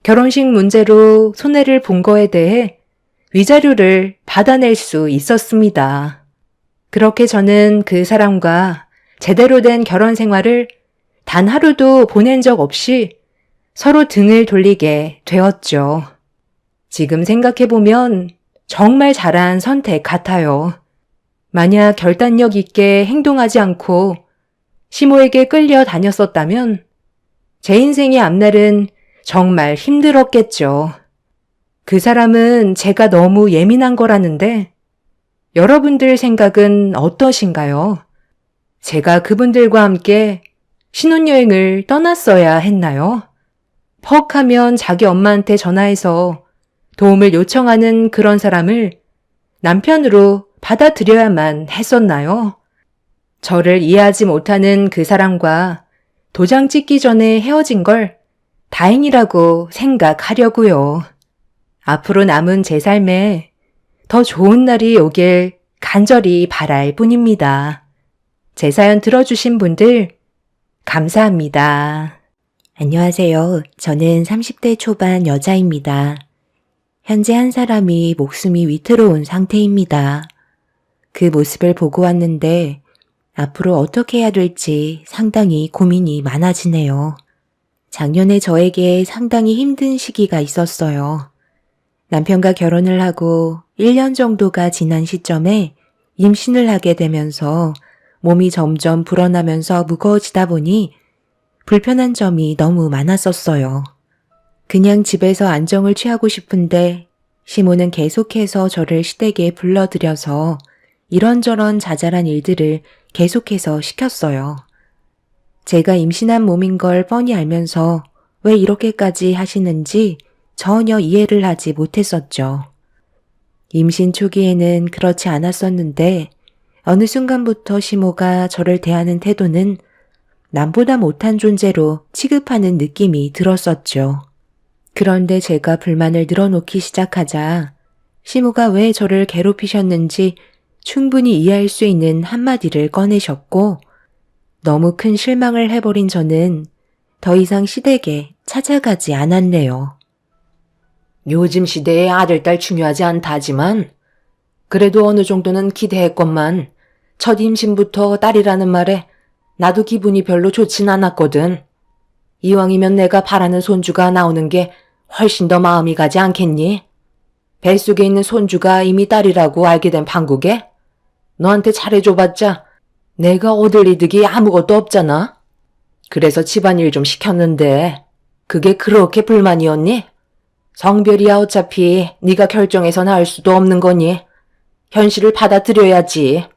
결혼식 문제로 손해를 본 거에 대해 위자료를 받아낼 수 있었습니다. 그렇게 저는 그 사람과 제대로 된 결혼 생활을 단 하루도 보낸 적 없이 서로 등을 돌리게 되었죠. 지금 생각해보면 정말 잘한 선택 같아요. 만약 결단력 있게 행동하지 않고 시모에게 끌려 다녔었다면 제 인생의 앞날은 정말 힘들었겠죠. 그 사람은 제가 너무 예민한 거라는데 여러분들 생각은 어떠신가요? 제가 그분들과 함께 신혼여행을 떠났어야 했나요? 퍽 하면 자기 엄마한테 전화해서 도움을 요청하는 그런 사람을 남편으로 받아들여야만 했었나요? 저를 이해하지 못하는 그 사람과 도장 찍기 전에 헤어진 걸 다행이라고 생각하려고요. 앞으로 남은 제 삶에 더 좋은 날이 오길 간절히 바랄 뿐입니다. 제 사연 들어주신 분들 감사합니다. 안녕하세요. 저는 30대 초반 여자입니다. 현재 한 사람이 목숨이 위태로운 상태입니다. 그 모습을 보고 왔는데 앞으로 어떻게 해야 될지 상당히 고민이 많아지네요. 작년에 저에게 상당히 힘든 시기가 있었어요. 남편과 결혼을 하고 1년 정도가 지난 시점에 임신을 하게 되면서 몸이 점점 불어나면서 무거워지다 보니 불편한 점이 너무 많았었어요. 그냥 집에서 안정을 취하고 싶은데 시모는 계속해서 저를 시댁에 불러들여서 이런저런 자잘한 일들을 계속해서 시켰어요. 제가 임신한 몸인 걸 뻔히 알면서 왜 이렇게까지 하시는지 전혀 이해를 하지 못했었죠. 임신 초기에는 그렇지 않았었는데 어느 순간부터 시모가 저를 대하는 태도는 남보다 못한 존재로 취급하는 느낌이 들었었죠. 그런데 제가 불만을 늘어놓기 시작하자 시모가 왜 저를 괴롭히셨는지 충분히 이해할 수 있는 한마디를 꺼내셨고 너무 큰 실망을 해버린 저는 더 이상 시댁에 찾아가지 않았네요. 요즘 시대에 아들, 딸 중요하지 않다지만 그래도 어느 정도는 기대했건만 첫 임신부터 딸이라는 말에 나도 기분이 별로 좋진 않았거든. 이왕이면 내가 바라는 손주가 나오는 게 훨씬 더 마음이 가지 않겠니? 뱃속에 있는 손주가 이미 딸이라고 알게 된 판국에 너한테 잘해줘봤자 내가 얻을 이득이 아무것도 없잖아. 그래서 집안일 좀 시켰는데 그게 그렇게 불만이었니? 성별이야 어차피 네가 결정해서는 알 수도 없는 거니. 현실을 받아들여야지.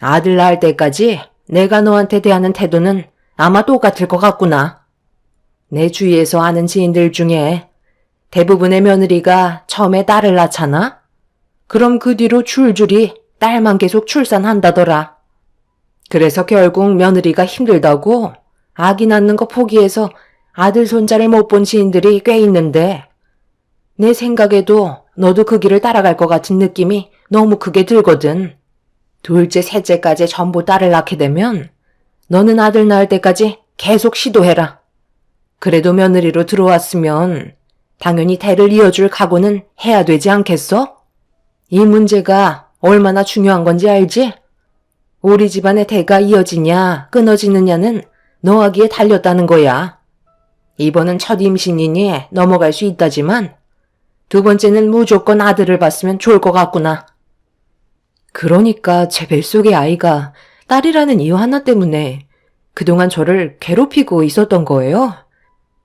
아들 낳을 때까지 내가 너한테 대하는 태도는 아마 똑같을 것 같구나. 내 주위에서 아는 지인들 중에 대부분의 며느리가 처음에 딸을 낳잖아? 그럼 그 뒤로 줄줄이 딸만 계속 출산한다더라. 그래서 결국 며느리가 힘들다고 아기 낳는 거 포기해서 아들 손자를 못 본 지인들이 꽤 있는데 내 생각에도 너도 그 길을 따라갈 것 같은 느낌이 너무 크게 들거든. 둘째, 셋째까지 전부 딸을 낳게 되면 너는 아들 낳을 때까지 계속 시도해라. 그래도 며느리로 들어왔으면 당연히 대를 이어줄 각오는 해야 되지 않겠어? 이 문제가 얼마나 중요한 건지 알지? 우리 집안의 대가 이어지냐 끊어지느냐는 너하기에 달렸다는 거야. 이번은 첫 임신이니 넘어갈 수 있다지만 두 번째는 무조건 아들을 봤으면 좋을 것 같구나. 그러니까 제 뱃속의 아이가 딸이라는 이유 하나 때문에 그동안 저를 괴롭히고 있었던 거예요?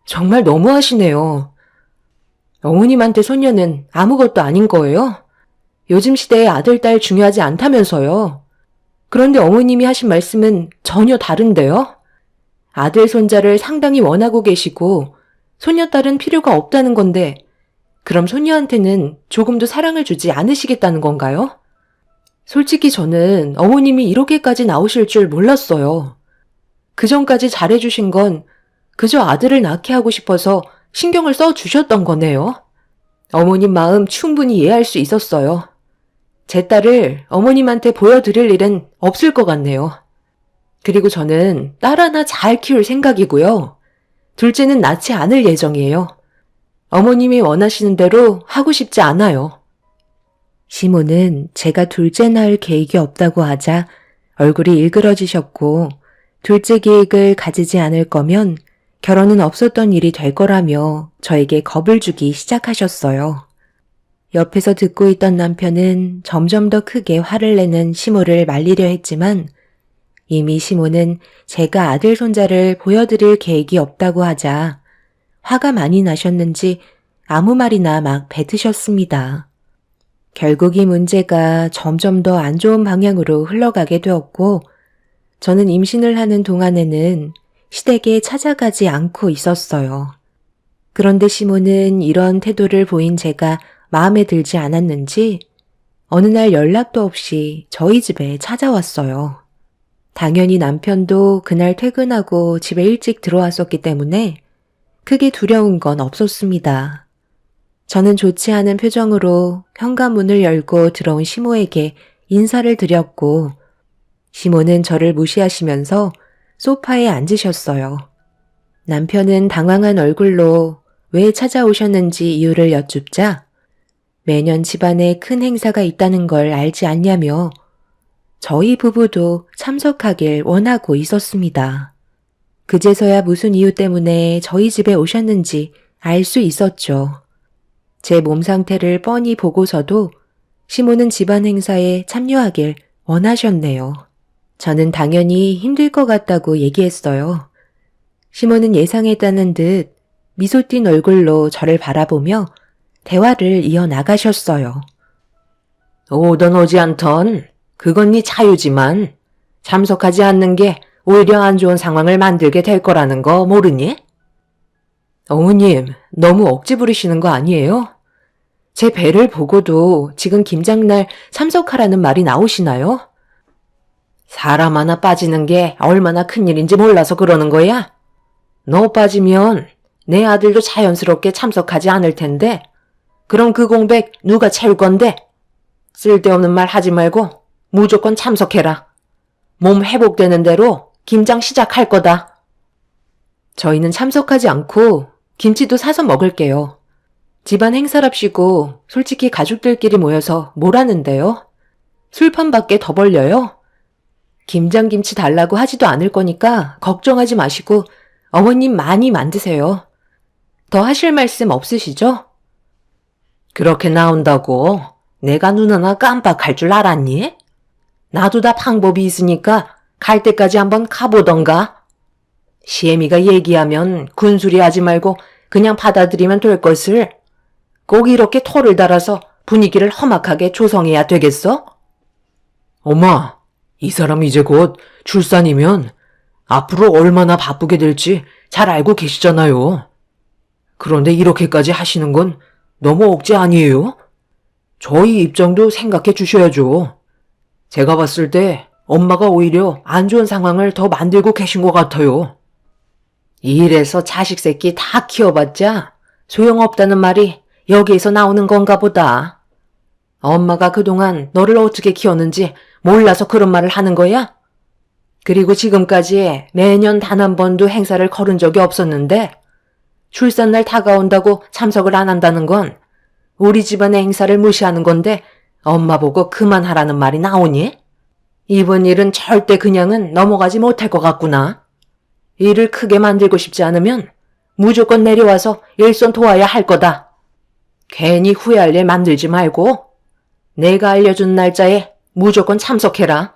정말 너무하시네요. 어머님한테 손녀는 아무것도 아닌 거예요? 요즘 시대에 아들, 딸 중요하지 않다면서요. 그런데 어머님이 하신 말씀은 전혀 다른데요? 아들, 손자를 상당히 원하고 계시고 손녀딸은 필요가 없다는 건데 그럼 손녀한테는 조금도 사랑을 주지 않으시겠다는 건가요? 솔직히 저는 어머님이 이렇게까지 나오실 줄 몰랐어요. 그전까지 잘해주신 건 그저 아들을 낳게 하고 싶어서 신경을 써주셨던 거네요. 어머님 마음 충분히 이해할 수 있었어요. 제 딸을 어머님한테 보여드릴 일은 없을 것 같네요. 그리고 저는 딸 하나 잘 키울 생각이고요. 둘째는 낳지 않을 예정이에요. 어머님이 원하시는 대로 하고 싶지 않아요. 시모는 제가 둘째 낳을 계획이 없다고 하자 얼굴이 일그러지셨고 둘째 계획을 가지지 않을 거면 결혼은 없었던 일이 될 거라며 저에게 겁을 주기 시작하셨어요. 옆에서 듣고 있던 남편은 점점 더 크게 화를 내는 시모를 말리려 했지만 이미 시모는 제가 아들 손자를 보여드릴 계획이 없다고 하자 화가 많이 나셨는지 아무 말이나 막 뱉으셨습니다. 결국 이 문제가 점점 더 안 좋은 방향으로 흘러가게 되었고 저는 임신을 하는 동안에는 시댁에 찾아가지 않고 있었어요. 그런데 시모는 이런 태도를 보인 제가 마음에 들지 않았는지 어느 날 연락도 없이 저희 집에 찾아왔어요. 당연히 남편도 그날 퇴근하고 집에 일찍 들어왔었기 때문에 크게 두려운 건 없었습니다. 저는 좋지 않은 표정으로 현관문을 열고 들어온 시모에게 인사를 드렸고 시모는 저를 무시하시면서 소파에 앉으셨어요. 남편은 당황한 얼굴로 왜 찾아오셨는지 이유를 여쭙자 매년 집안에 큰 행사가 있다는 걸 알지 않냐며 저희 부부도 참석하길 원하고 있었습니다. 그제서야 무슨 이유 때문에 저희 집에 오셨는지 알 수 있었죠. 제 몸 상태를 뻔히 보고서도 시모는 집안 행사에 참여하길 원하셨네요. 저는 당연히 힘들 것 같다고 얘기했어요. 시모는 예상했다는 듯 미소 띈 얼굴로 저를 바라보며 대화를 이어나가셨어요. 오던 오지 않던 그건 네 자유지만 참석하지 않는 게 오히려 안 좋은 상황을 만들게 될 거라는 거 모르니? 어머님, 너무 억지 부리시는 거 아니에요? 제 배를 보고도 지금 김장날 참석하라는 말이 나오시나요? 사람 하나 빠지는 게 얼마나 큰일인지 몰라서 그러는 거야? 너 빠지면 내 아들도 자연스럽게 참석하지 않을 텐데 그럼 그 공백 누가 채울 건데? 쓸데없는 말 하지 말고 무조건 참석해라. 몸 회복되는 대로 김장 시작할 거다. 저희는 참석하지 않고 김치도 사서 먹을게요. 집안 행사랍시고 솔직히 가족들끼리 모여서 뭘 하는데요? 술판밖에 더 벌려요? 김장김치 달라고 하지도 않을 거니까 걱정하지 마시고 어머님 많이 만드세요. 더 하실 말씀 없으시죠? 그렇게 나온다고 내가 눈 하나 깜빡할 줄 알았니? 나도 다 방법이 있으니까 갈 때까지 한번 가보던가. 시애미가 얘기하면 군소리 하지 말고 그냥 받아들이면 될 것을 꼭 이렇게 토를 달아서 분위기를 험악하게 조성해야 되겠어? 엄마, 이 사람 이제 곧 출산이면 앞으로 얼마나 바쁘게 될지 잘 알고 계시잖아요. 그런데 이렇게까지 하시는 건 너무 억지 아니에요? 저희 입장도 생각해 주셔야죠. 제가 봤을 때 엄마가 오히려 안 좋은 상황을 더 만들고 계신 것 같아요. 이래서 자식 새끼 다 키워봤자 소용없다는 말이 여기에서 나오는 건가 보다. 엄마가 그동안 너를 어떻게 키웠는지 몰라서 그런 말을 하는 거야? 그리고 지금까지 매년 단 한 번도 행사를 거른 적이 없었는데 출산날 다가온다고 참석을 안 한다는 건 우리 집안의 행사를 무시하는 건데 엄마 보고 그만하라는 말이 나오니? 이번 일은 절대 그냥은 넘어가지 못할 것 같구나. 일을 크게 만들고 싶지 않으면 무조건 내려와서 일손 도와야 할 거다. 괜히 후회할 일 만들지 말고 내가 알려준 날짜에 무조건 참석해라.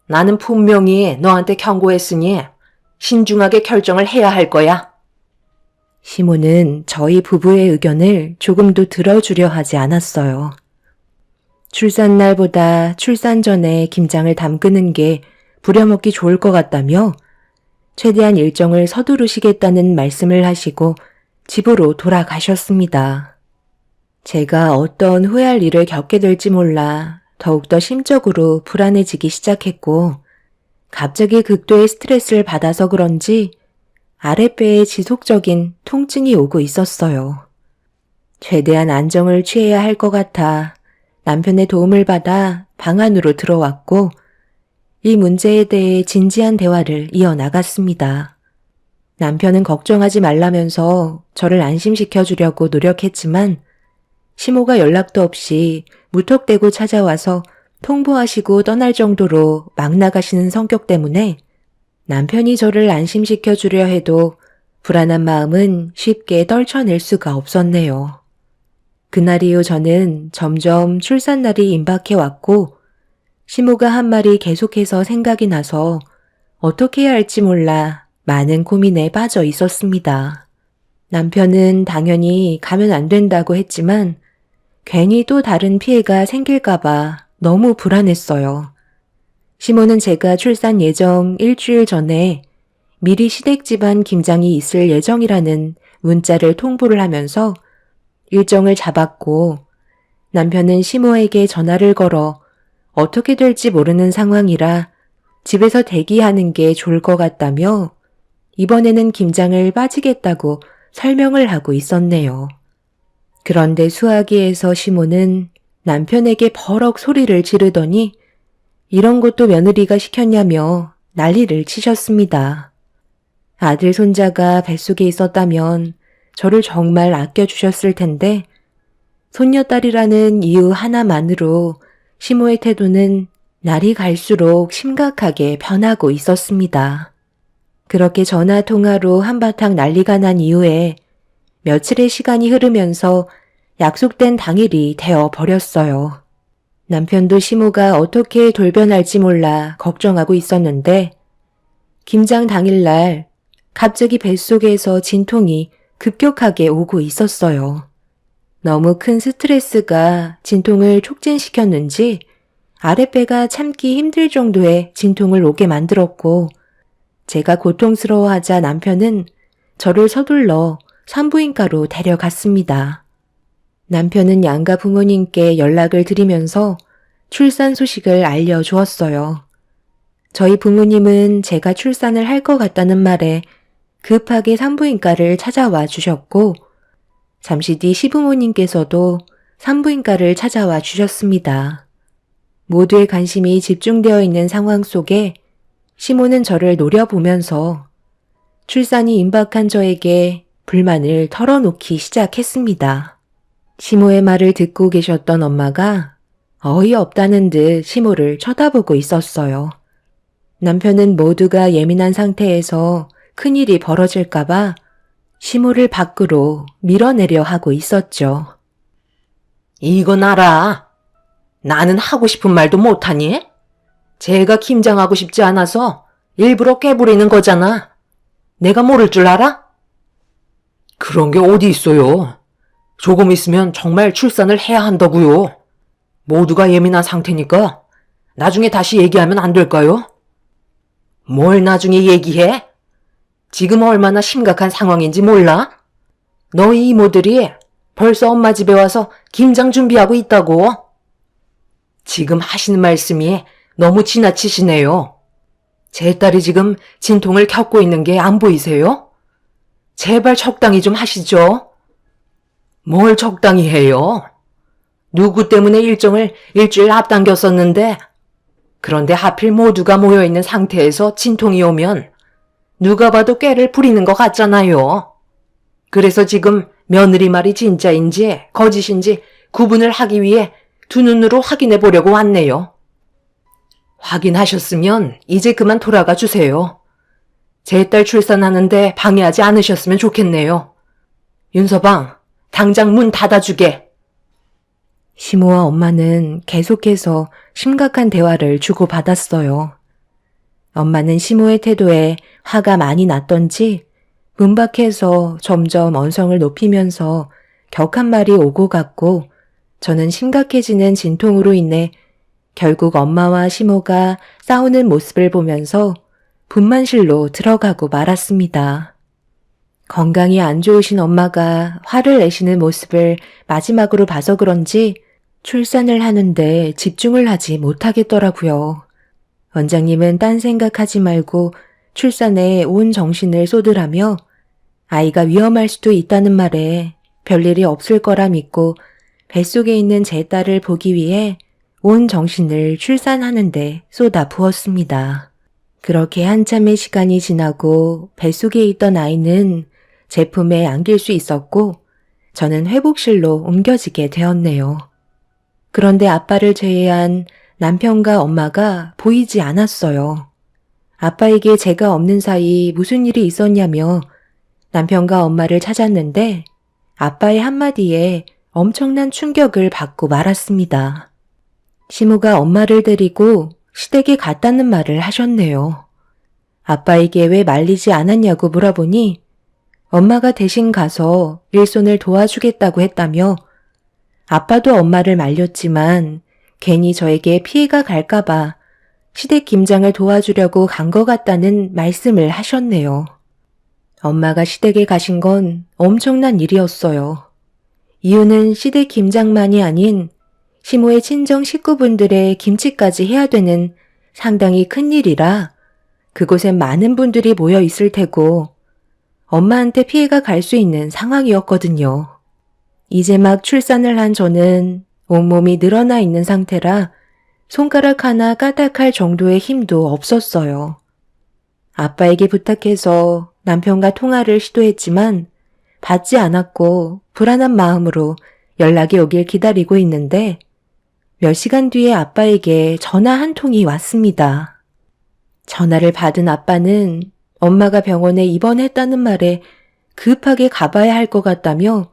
나는 분명히 너한테 경고했으니 신중하게 결정을 해야 할 거야. 시모는 저희 부부의 의견을 조금도 들어주려 하지 않았어요. 출산 날보다 출산 전에 김장을 담그는 게 부려먹기 좋을 것 같다며 최대한 일정을 서두르시겠다는 말씀을 하시고 집으로 돌아가셨습니다. 제가 어떤 후회할 일을 겪게 될지 몰라 더욱더 심적으로 불안해지기 시작했고 갑자기 극도의 스트레스를 받아서 그런지 아랫배에 지속적인 통증이 오고 있었어요. 최대한 안정을 취해야 할 것 같아 남편의 도움을 받아 방 안으로 들어왔고 이 문제에 대해 진지한 대화를 이어나갔습니다. 남편은 걱정하지 말라면서 저를 안심시켜 주려고 노력했지만 시모가 연락도 없이 무턱대고 찾아와서 통보하시고 떠날 정도로 막 나가시는 성격 때문에 남편이 저를 안심시켜 주려 해도 불안한 마음은 쉽게 떨쳐낼 수가 없었네요. 그날 이후 저는 점점 출산날이 임박해 왔고 시모가 한 말이 계속해서 생각이 나서 어떻게 해야 할지 몰라 많은 고민에 빠져 있었습니다. 남편은 당연히 가면 안 된다고 했지만 괜히 또 다른 피해가 생길까봐 너무 불안했어요. 시모는 제가 출산 예정 일주일 전에 미리 시댁 집안 김장이 있을 예정이라는 문자를 통보를 하면서 일정을 잡았고 남편은 시모에게 전화를 걸어 어떻게 될지 모르는 상황이라 집에서 대기하는 게 좋을 것 같다며 이번에는 김장을 빠지겠다고 설명을 하고 있었네요. 그런데 수화기에서 시모는 남편에게 버럭 소리를 지르더니 이런 것도 며느리가 시켰냐며 난리를 치셨습니다. 아들 손자가 뱃속에 있었다면 저를 정말 아껴주셨을 텐데 손녀딸이라는 이유 하나만으로 시모의 태도는 날이 갈수록 심각하게 변하고 있었습니다. 그렇게 전화 통화로 한바탕 난리가 난 이후에 며칠의 시간이 흐르면서 약속된 당일이 되어 버렸어요. 남편도 시모가 어떻게 돌변할지 몰라 걱정하고 있었는데 김장 당일날 갑자기 뱃속에서 진통이 급격하게 오고 있었어요. 너무 큰 스트레스가 진통을 촉진시켰는지 아랫배가 참기 힘들 정도의 진통을 오게 만들었고 제가 고통스러워하자 남편은 저를 서둘러 산부인과로 데려갔습니다. 남편은 양가 부모님께 연락을 드리면서 출산 소식을 알려주었어요. 저희 부모님은 제가 출산을 할 것 같다는 말에 급하게 산부인과를 찾아와 주셨고 잠시 뒤 시부모님께서도 산부인과를 찾아와 주셨습니다. 모두의 관심이 집중되어 있는 상황 속에 시모는 저를 노려보면서 출산이 임박한 저에게 불만을 털어놓기 시작했습니다. 시모의 말을 듣고 계셨던 엄마가 어이없다는 듯 시모를 쳐다보고 있었어요. 남편은 모두가 예민한 상태에서 큰일이 벌어질까봐 시모를 밖으로 밀어내려 하고 있었죠. 이건 알아. 나는 하고 싶은 말도 못하니? 제가 김장하고 싶지 않아서 일부러 깨부리는 거잖아. 내가 모를 줄 알아? 그런 게 어디 있어요. 조금 있으면 정말 출산을 해야 한다고요. 모두가 예민한 상태니까 나중에 다시 얘기하면 안 될까요? 뭘 나중에 얘기해? 지금 얼마나 심각한 상황인지 몰라? 너희 이모들이 벌써 엄마 집에 와서 김장 준비하고 있다고. 지금 하시는 말씀이 너무 지나치시네요. 제 딸이 지금 진통을 겪고 있는 게 안 보이세요? 제발 적당히 좀 하시죠. 뭘 적당히 해요? 누구 때문에 일정을 일주일 앞당겼었는데, 그런데 하필 모두가 모여있는 상태에서 진통이 오면 누가 봐도 꾀를 부리는 것 같잖아요. 그래서 지금 며느리 말이 진짜인지 거짓인지 구분을 하기 위해 두 눈으로 확인해 보려고 왔네요. 확인하셨으면 이제 그만 돌아가 주세요. 제 딸 출산하는데 방해하지 않으셨으면 좋겠네요. 윤서방, 당장 문 닫아주게. 시모와 엄마는 계속해서 심각한 대화를 주고받았어요. 엄마는 시모의 태도에 화가 많이 났던지 문 밖에서 점점 언성을 높이면서 격한 말이 오고 갔고, 저는 심각해지는 진통으로 인해 결국 엄마와 시모가 싸우는 모습을 보면서 분만실로 들어가고 말았습니다. 건강이 안 좋으신 엄마가 화를 내시는 모습을 마지막으로 봐서 그런지 출산을 하는데 집중을 하지 못하겠더라고요. 원장님은 딴 생각하지 말고 출산에 온 정신을 쏟으라며 아이가 위험할 수도 있다는 말에 별일이 없을 거라 믿고 뱃속에 있는 제 딸을 보기 위해 온 정신을 출산하는데 쏟아 부었습니다. 그렇게 한참의 시간이 지나고 뱃속에 있던 아이는 제품에 안길 수 있었고 저는 회복실로 옮겨지게 되었네요. 그런데 아빠를 제외한 남편과 엄마가 보이지 않았어요. 아빠에게 제가 없는 사이 무슨 일이 있었냐며 남편과 엄마를 찾았는데 아빠의 한마디에 엄청난 충격을 받고 말았습니다. 시모가 엄마를 데리고 시댁에 갔다는 말을 하셨네요. 아빠에게 왜 말리지 않았냐고 물어보니 엄마가 대신 가서 일손을 도와주겠다고 했다며 아빠도 엄마를 말렸지만 괜히 저에게 피해가 갈까봐 시댁 김장을 도와주려고 간 것 같다는 말씀을 하셨네요. 엄마가 시댁에 가신 건 엄청난 일이었어요. 이유는 시댁 김장만이 아닌 시모의 친정 식구분들의 김치까지 해야 되는 상당히 큰 일이라 그곳엔 많은 분들이 모여 있을 테고 엄마한테 피해가 갈 수 있는 상황이었거든요. 이제 막 출산을 한 저는 온몸이 늘어나 있는 상태라 손가락 하나 까딱할 정도의 힘도 없었어요. 아빠에게 부탁해서 남편과 통화를 시도했지만 받지 않았고 불안한 마음으로 연락이 오길 기다리고 있는데 몇 시간 뒤에 아빠에게 전화 한 통이 왔습니다. 전화를 받은 아빠는 엄마가 병원에 입원했다는 말에 급하게 가봐야 할 것 같다며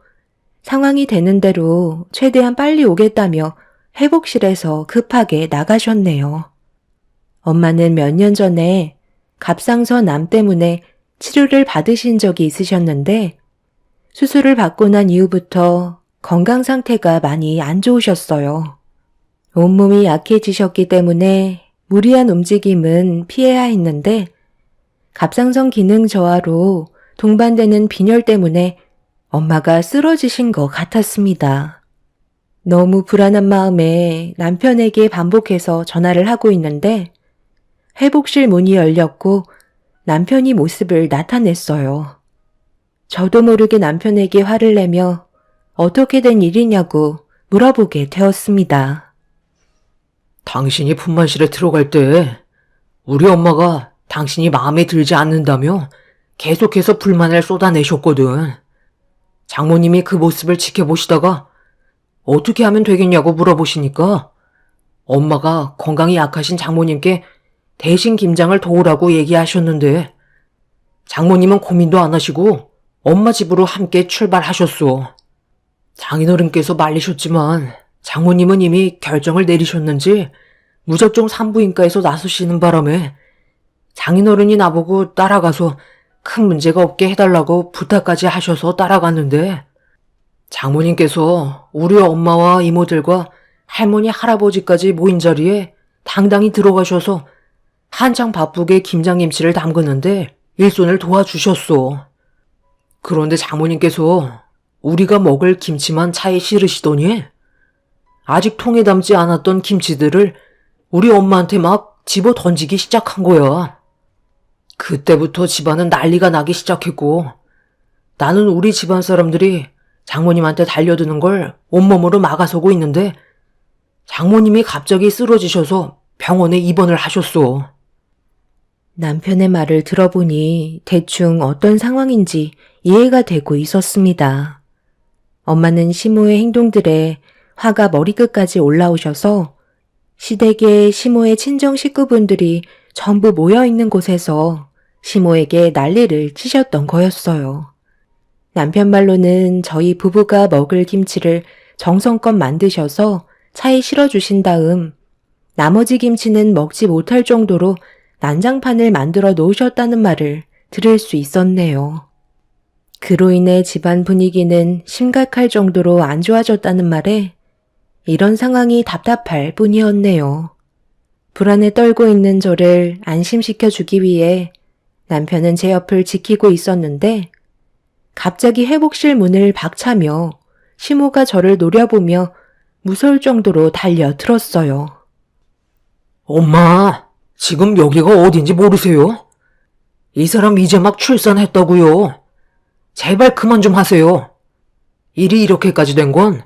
상황이 되는 대로 최대한 빨리 오겠다며 회복실에서 급하게 나가셨네요. 엄마는 몇 년 전에 갑상선 암 때문에 치료를 받으신 적이 있으셨는데 수술을 받고 난 이후부터 건강 상태가 많이 안 좋으셨어요. 온몸이 약해지셨기 때문에 무리한 움직임은 피해야 했는데 갑상선 기능 저하로 동반되는 빈혈 때문에 엄마가 쓰러지신 것 같았습니다. 너무 불안한 마음에 남편에게 반복해서 전화를 하고 있는데 회복실 문이 열렸고 남편이 모습을 나타냈어요. 저도 모르게 남편에게 화를 내며 어떻게 된 일이냐고 물어보게 되었습니다. 당신이 분만실에 들어갈 때 우리 엄마가 당신이 마음에 들지 않는다며 계속해서 불만을 쏟아내셨거든. 장모님이 그 모습을 지켜보시다가 어떻게 하면 되겠냐고 물어보시니까 엄마가 건강이 약하신 장모님께 대신 김장을 도우라고 얘기하셨는데 장모님은 고민도 안 하시고 엄마 집으로 함께 출발하셨소. 장인어른께서 말리셨지만 장모님은 이미 결정을 내리셨는지 무작정 산부인과에서 나서시는 바람에 장인어른이 나보고 따라가서 큰 문제가 없게 해달라고 부탁까지 하셔서 따라갔는데 장모님께서 우리 엄마와 이모들과 할머니 할아버지까지 모인 자리에 당당히 들어가셔서 한창 바쁘게 김장김치를 담그는데 일손을 도와주셨어. 그런데 장모님께서 우리가 먹을 김치만 차에 실으시더니 아직 통에 담지 않았던 김치들을 우리 엄마한테 막 집어 던지기 시작한 거야. 그때부터 집안은 난리가 나기 시작했고 나는 우리 집안 사람들이 장모님한테 달려드는 걸 온몸으로 막아서고 있는데 장모님이 갑자기 쓰러지셔서 병원에 입원을 하셨어. 남편의 말을 들어보니 대충 어떤 상황인지 이해가 되고 있었습니다. 엄마는 시모의 행동들에 화가 머리끝까지 올라오셔서 시댁에 시모의 친정 식구분들이 전부 모여있는 곳에서 시모에게 난리를 치셨던 거였어요. 남편 말로는 저희 부부가 먹을 김치를 정성껏 만드셔서 차에 실어주신 다음 나머지 김치는 먹지 못할 정도로 난장판을 만들어 놓으셨다는 말을 들을 수 있었네요. 그로 인해 집안 분위기는 심각할 정도로 안 좋아졌다는 말에 이런 상황이 답답할 뿐이었네요. 불안에 떨고 있는 저를 안심시켜주기 위해 남편은 제 옆을 지키고 있었는데 갑자기 회복실 문을 박차며 시모가 저를 노려보며 무서울 정도로 달려들었어요. 엄마, 지금 여기가 어딘지 모르세요? 이 사람 이제 막 출산했다고요. 제발 그만 좀 하세요. 일이 이렇게까지 된 건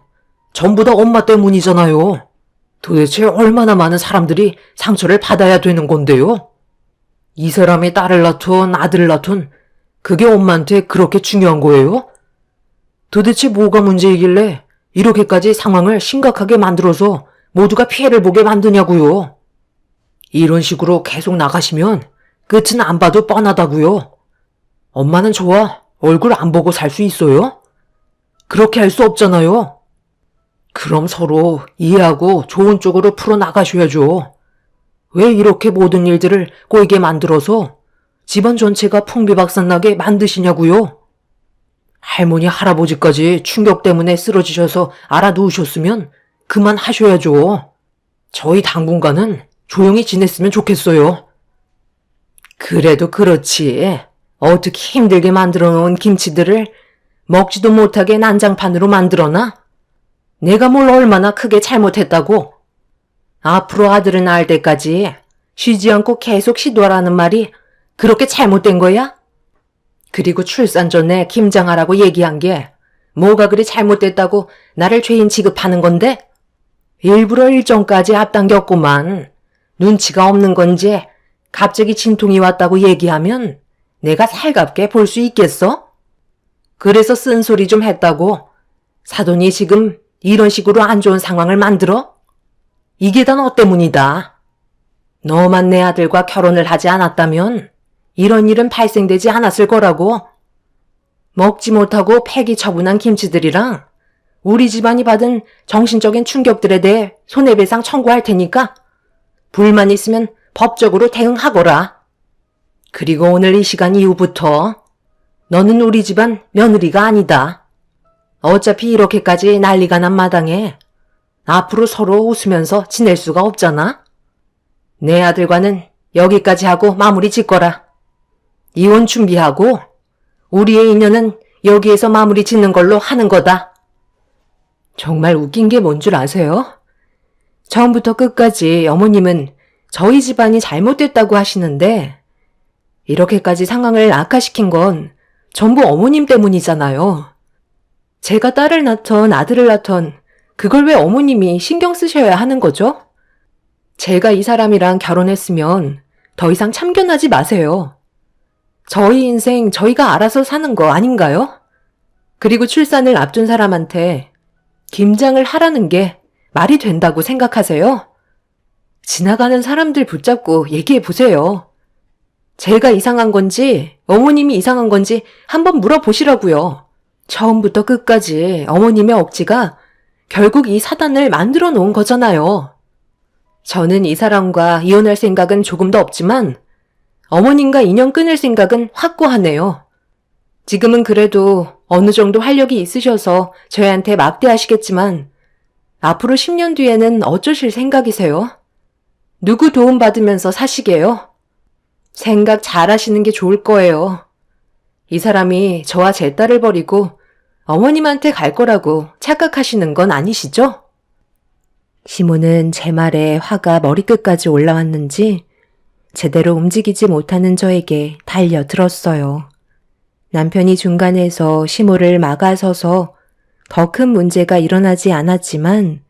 전부 다 엄마 때문이잖아요. 도대체 얼마나 많은 사람들이 상처를 받아야 되는 건데요? 이 사람이 딸을 낳든 아들을 낳든 그게 엄마한테 그렇게 중요한 거예요? 도대체 뭐가 문제이길래 이렇게까지 상황을 심각하게 만들어서 모두가 피해를 보게 만드냐고요? 이런 식으로 계속 나가시면 끝은 안 봐도 뻔하다고요. 엄마는 저와 얼굴 안 보고 살 수 있어요? 그렇게 할 수 없잖아요. 그럼 서로 이해하고 좋은 쪽으로 풀어나가셔야죠. 왜 이렇게 모든 일들을 꼬이게 만들어서 집안 전체가 풍비박산나게 만드시냐고요? 할머니, 할아버지까지 충격 때문에 쓰러지셔서 알아두우셨으면 그만하셔야죠. 저희 당분간은 조용히 지냈으면 좋겠어요. 그래도 그렇지. 어떻게 힘들게 만들어 놓은 김치들을 먹지도 못하게 난장판으로 만들어놔? 내가 뭘 얼마나 크게 잘못했다고? 앞으로 아들을 낳을 때까지 쉬지 않고 계속 시도하라는 말이 그렇게 잘못된 거야? 그리고 출산 전에 김장하라고 얘기한 게 뭐가 그리 잘못됐다고 나를 죄인 취급하는 건데? 일부러 일정까지 앞당겼구만. 눈치가 없는 건지 갑자기 진통이 왔다고 얘기하면 내가 살갑게 볼 수 있겠어? 그래서 쓴소리 좀 했다고 사돈이 지금 이런 식으로 안 좋은 상황을 만들어? 이게 다 너 때문이다. 너만 내 아들과 결혼을 하지 않았다면 이런 일은 발생되지 않았을 거라고. 먹지 못하고 폐기 처분한 김치들이랑 우리 집안이 받은 정신적인 충격들에 대해 손해배상 청구할 테니까 불만 있으면 법적으로 대응하거라. 그리고 오늘 이 시간 이후부터 너는 우리 집안 며느리가 아니다. 어차피 이렇게까지 난리가 난 마당에 앞으로 서로 웃으면서 지낼 수가 없잖아. 내 아들과는 여기까지 하고 마무리 짓거라. 이혼 준비하고 우리의 인연은 여기에서 마무리 짓는 걸로 하는 거다. 정말 웃긴 게 뭔 줄 아세요? 처음부터 끝까지 어머님은 저희 집안이 잘못됐다고 하시는데 이렇게까지 상황을 악화시킨 건 전부 어머님 때문이잖아요. 제가 딸을 낳던 아들을 낳던 그걸 왜 어머님이 신경 쓰셔야 하는 거죠? 제가 이 사람이랑 결혼했으면 더 이상 참견하지 마세요. 저희 인생 저희가 알아서 사는 거 아닌가요? 그리고 출산을 앞둔 사람한테 김장을 하라는 게 말이 된다고 생각하세요? 지나가는 사람들 붙잡고 얘기해 보세요. 제가 이상한 건지 어머님이 이상한 건지 한번 물어보시라고요. 처음부터 끝까지 어머님의 억지가 결국 이 사단을 만들어 놓은 거잖아요. 저는 이 사람과 이혼할 생각은 조금도 없지만 어머님과 인연 끊을 생각은 확고하네요. 지금은 그래도 어느 정도 활력이 있으셔서 저희한테 막대하시겠지만 앞으로 10년 뒤에는 어쩌실 생각이세요? 누구 도움 받으면서 사시게요? 생각 잘 하시는 게 좋을 거예요. 이 사람이 저와 제 딸을 버리고 어머님한테 갈 거라고 착각하시는 건 아니시죠? 시모는 제 말에 화가 머리끝까지 올라왔는지 제대로 움직이지 못하는 저에게 달려들었어요. 남편이 중간에서 시모를 막아서서 더 큰 문제가 일어나지 않았지만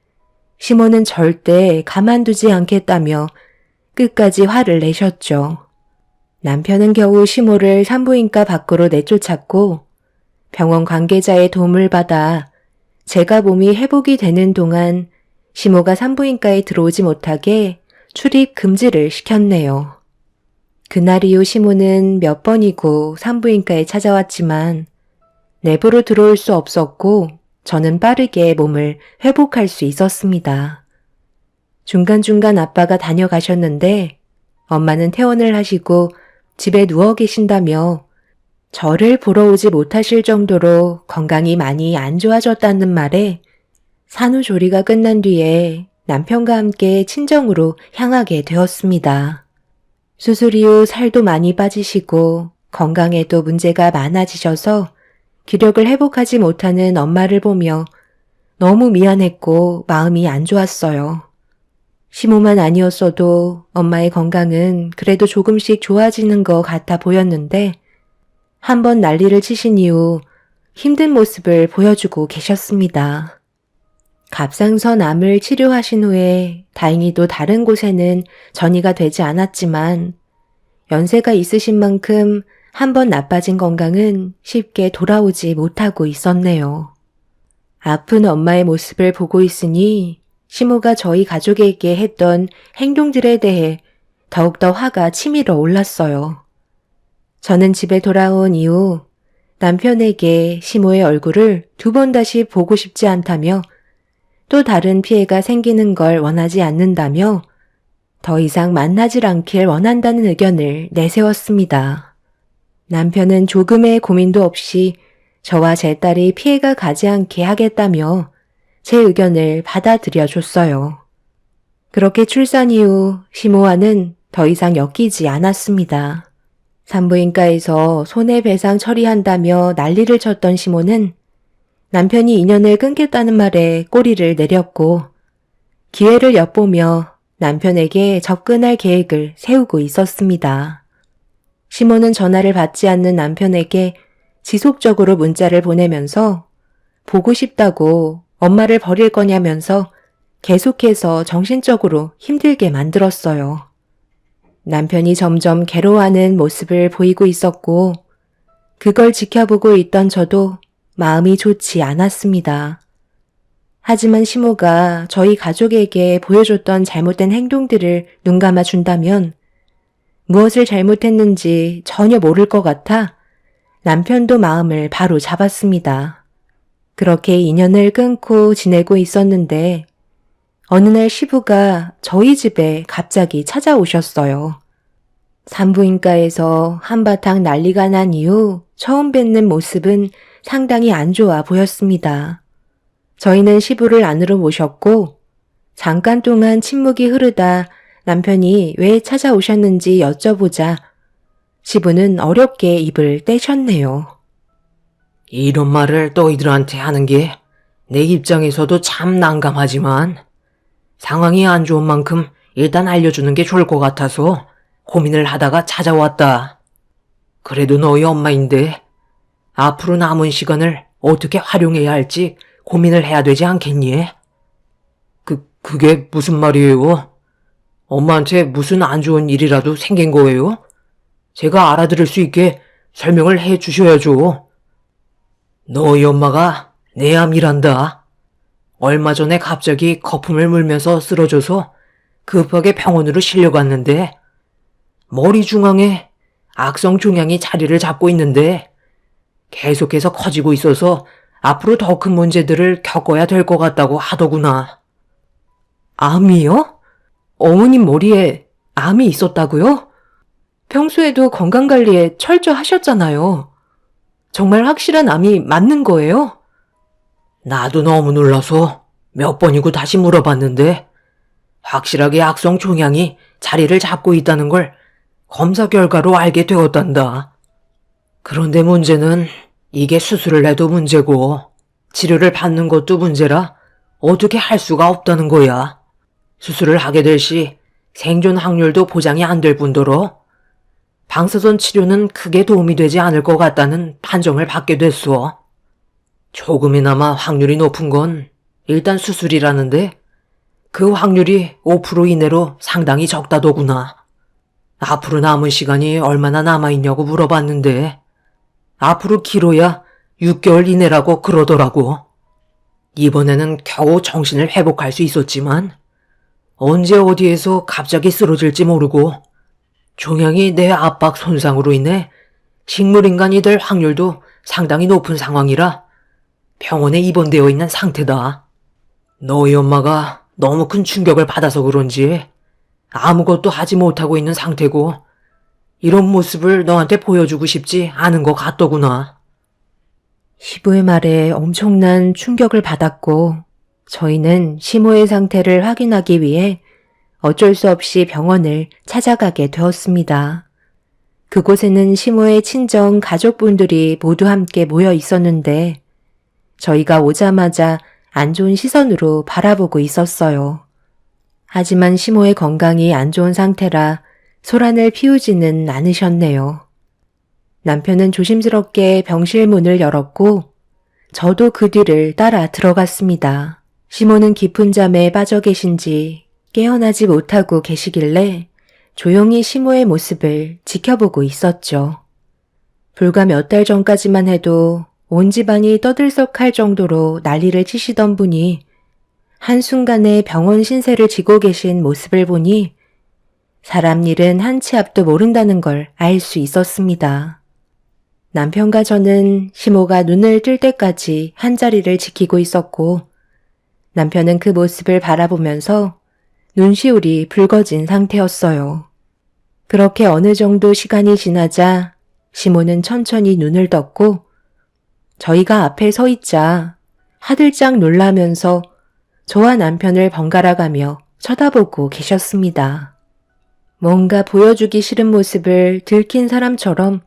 시모는 절대 가만두지 않겠다며 끝까지 화를 내셨죠. 남편은 겨우 시모를 산부인과 밖으로 내쫓았고 병원 관계자의 도움을 받아 제가 몸이 회복이 되는 동안 시모가 산부인과에 들어오지 못하게 출입 금지를 시켰네요. 그날 이후 시모는 몇 번이고 산부인과에 찾아왔지만 내부로 들어올 수 없었고 저는 빠르게 몸을 회복할 수 있었습니다. 중간중간 아빠가 다녀가셨는데 엄마는 퇴원을 하시고 집에 누워 계신다며 저를 보러 오지 못하실 정도로 건강이 많이 안 좋아졌다는 말에 산후조리가 끝난 뒤에 남편과 함께 친정으로 향하게 되었습니다. 수술 이후 살도 많이 빠지시고 건강에도 문제가 많아지셔서 기력을 회복하지 못하는 엄마를 보며 너무 미안했고 마음이 안 좋았어요. 시모만 아니었어도 엄마의 건강은 그래도 조금씩 좋아지는 것 같아 보였는데 한번 난리를 치신 이후 힘든 모습을 보여주고 계셨습니다. 갑상선 암을 치료하신 후에 다행히도 다른 곳에는 전이가 되지 않았지만 연세가 있으신 만큼 한번 나빠진 건강은 쉽게 돌아오지 못하고 있었네요. 아픈 엄마의 모습을 보고 있으니 시모가 저희 가족에게 했던 행동들에 대해 더욱더 화가 치밀어 올랐어요. 저는 집에 돌아온 이후 남편에게 시모의 얼굴을 2번 다시 보고 싶지 않다며 또 다른 피해가 생기는 걸 원하지 않는다며 더 이상 만나질 않길 원한다는 의견을 내세웠습니다. 남편은 조금의 고민도 없이 저와 제 딸이 피해가 가지 않게 하겠다며 제 의견을 받아들여 줬어요. 그렇게 출산 이후 시모와는 더 이상 엮이지 않았습니다. 산부인과에서 손해배상 처리한다며 난리를 쳤던 시모는 남편이 인연을 끊겠다는 말에 꼬리를 내렸고 기회를 엿보며 남편에게 접근할 계획을 세우고 있었습니다. 시모는 전화를 받지 않는 남편에게 지속적으로 문자를 보내면서 보고 싶다고 엄마를 버릴 거냐면서 계속해서 정신적으로 힘들게 만들었어요. 남편이 점점 괴로워하는 모습을 보이고 있었고 그걸 지켜보고 있던 저도 마음이 좋지 않았습니다. 하지만 시모가 저희 가족에게 보여줬던 잘못된 행동들을 눈감아 준다면 무엇을 잘못했는지 전혀 모를 것 같아 남편도 마음을 바로 잡았습니다. 그렇게 인연을 끊고 지내고 있었는데 어느 날 시부가 저희 집에 갑자기 찾아오셨어요. 산부인과에서 한바탕 난리가 난 이후 처음 뵙는 모습은 상당히 안 좋아 보였습니다. 저희는 시부를 안으로 모셨고 잠깐 동안 침묵이 흐르다 남편이 왜 찾아오셨는지 여쭤보자 시부는 어렵게 입을 떼셨네요. 이런 말을 너희들한테 하는 게 내 입장에서도 참 난감하지만 상황이 안 좋은 만큼 일단 알려주는 게 좋을 것 같아서 고민을 하다가 찾아왔다. 그래도 너희 엄마인데 앞으로 남은 시간을 어떻게 활용해야 할지 고민을 해야 되지 않겠니? 그게 무슨 말이에요? 엄마한테 무슨 안 좋은 일이라도 생긴 거예요? 제가 알아들을 수 있게 설명을 해 주셔야죠. 너희 엄마가 내 암이란다. 얼마 전에 갑자기 거품을 물면서 쓰러져서 급하게 병원으로 실려갔는데 머리 중앙에 악성 종양이 자리를 잡고 있는데 계속해서 커지고 있어서 앞으로 더 큰 문제들을 겪어야 될 것 같다고 하더구나. 암이요? 어머님 머리에 암이 있었다고요? 평소에도 건강관리에 철저하셨잖아요. 정말 확실한 암이 맞는 거예요? 나도 너무 놀라서 몇 번이고 다시 물어봤는데 확실하게 악성 종양이 자리를 잡고 있다는 걸 검사 결과로 알게 되었단다. 그런데 문제는 이게 수술을 해도 문제고 치료를 받는 것도 문제라 어떻게 할 수가 없다는 거야. 수술을 하게 될 시 생존 확률도 보장이 안 될 뿐더러 방사선 치료는 크게 도움이 되지 않을 것 같다는 판정을 받게 됐어. 조금이나마 확률이 높은 건 일단 수술이라는데 그 확률이 5% 이내로 상당히 적다더구나. 앞으로 남은 시간이 얼마나 남아있냐고 물어봤는데 앞으로 길어야 6개월 이내라고 그러더라고. 이번에는 겨우 정신을 회복할 수 있었지만 언제 어디에서 갑자기 쓰러질지 모르고 종양이 내 압박 손상으로 인해 식물인간이 될 확률도 상당히 높은 상황이라 병원에 입원되어 있는 상태다. 너희 엄마가 너무 큰 충격을 받아서 그런지 아무것도 하지 못하고 있는 상태고 이런 모습을 너한테 보여주고 싶지 않은 것 같더구나. 시부의 말에 엄청난 충격을 받았고 저희는 시모의 상태를 확인하기 위해 어쩔 수 없이 병원을 찾아가게 되었습니다. 그곳에는 시모의 친정 가족분들이 모두 함께 모여 있었는데 저희가 오자마자 안 좋은 시선으로 바라보고 있었어요. 하지만 시모의 건강이 안 좋은 상태라 소란을 피우지는 않으셨네요. 남편은 조심스럽게 병실 문을 열었고 저도 그 뒤를 따라 들어갔습니다. 시모는 깊은 잠에 빠져 계신지 깨어나지 못하고 계시길래 조용히 시모의 모습을 지켜보고 있었죠. 불과 몇 달 전까지만 해도 온 집안이 떠들썩할 정도로 난리를 치시던 분이 한순간에 병원 신세를 지고 계신 모습을 보니 사람 일은 한 치 앞도 모른다는 걸 알 수 있었습니다. 남편과 저는 시모가 눈을 뜰 때까지 한자리를 지키고 있었고 남편은 그 모습을 바라보면서 눈시울이 붉어진 상태였어요. 그렇게 어느 정도 시간이 지나자 시모는 천천히 눈을 떴고 저희가 앞에 서 있자 하들짝 놀라면서 저와 남편을 번갈아가며 쳐다보고 계셨습니다. 뭔가 보여주기 싫은 모습을 들킨 사람처럼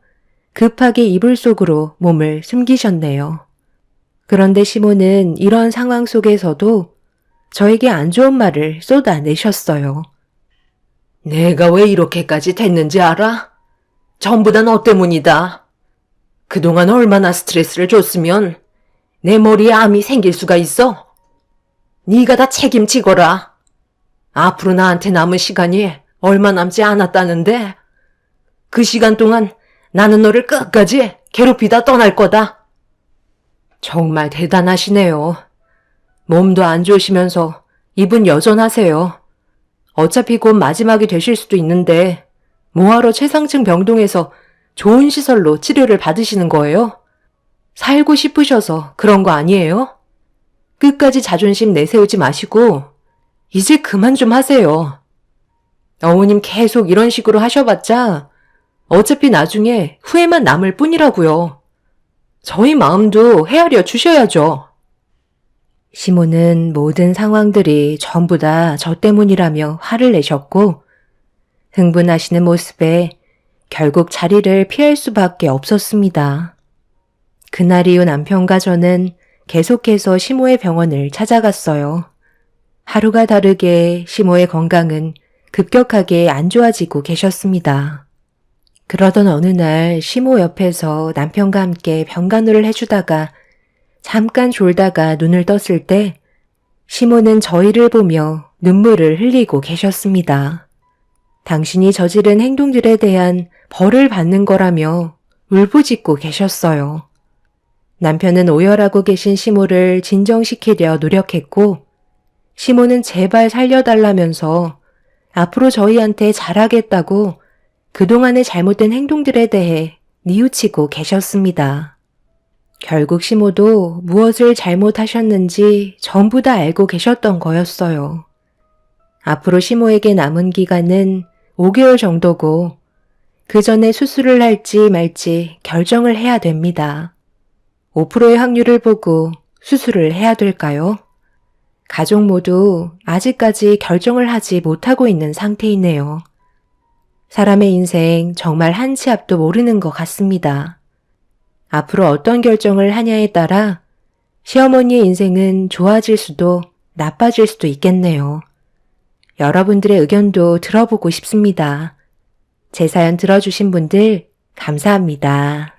급하게 이불 속으로 몸을 숨기셨네요. 그런데 시모는 이런 상황 속에서도 저에게 안 좋은 말을 쏟아내셨어요. 내가 왜 이렇게까지 됐는지 알아? 전부 다 너 때문이다. 그동안 얼마나 스트레스를 줬으면 내 머리에 암이 생길 수가 있어? 네가 다 책임지거라. 앞으로 나한테 남은 시간이 얼마 남지 않았다는데 그 시간 동안 나는 너를 끝까지 괴롭히다 떠날 거다. 정말 대단하시네요. 몸도 안 좋으시면서 입은 여전하세요. 어차피 곧 마지막이 되실 수도 있는데 뭐하러 최상층 병동에서 좋은 시설로 치료를 받으시는 거예요? 살고 싶으셔서 그런 거 아니에요? 끝까지 자존심 내세우지 마시고 이제 그만 좀 하세요. 어머님 계속 이런 식으로 하셔봤자 어차피 나중에 후회만 남을 뿐이라고요. 저희 마음도 헤아려 주셔야죠. 시모는 모든 상황들이 전부 다 저 때문이라며 화를 내셨고 흥분하시는 모습에 결국 자리를 피할 수밖에 없었습니다. 그날 이후 남편과 저는 계속해서 시모의 병원을 찾아갔어요. 하루가 다르게 시모의 건강은 급격하게 안 좋아지고 계셨습니다. 그러던 어느 날 시모 옆에서 남편과 함께 병간호를 해주다가 잠깐 졸다가 눈을 떴을 때 시모는 저희를 보며 눈물을 흘리고 계셨습니다. 당신이 저지른 행동들에 대한 벌을 받는 거라며 울부짖고 계셨어요. 남편은 오열하고 계신 시모를 진정시키려 노력했고 시모는 제발 살려달라면서 앞으로 저희한테 잘하겠다고 그동안의 잘못된 행동들에 대해 뉘우치고 계셨습니다. 결국 시모도 무엇을 잘못하셨는지 전부 다 알고 계셨던 거였어요. 앞으로 시모에게 남은 기간은 5개월 정도고 그 전에 수술을 할지 말지 결정을 해야 됩니다. 5%의 확률을 보고 수술을 해야 될까요? 가족 모두 아직까지 결정을 하지 못하고 있는 상태이네요. 사람의 인생 정말 한 치 앞도 모르는 것 같습니다. 앞으로 어떤 결정을 하냐에 따라 시어머니의 인생은 좋아질 수도 나빠질 수도 있겠네요. 여러분들의 의견도 들어보고 싶습니다. 제 사연 들어주신 분들 감사합니다.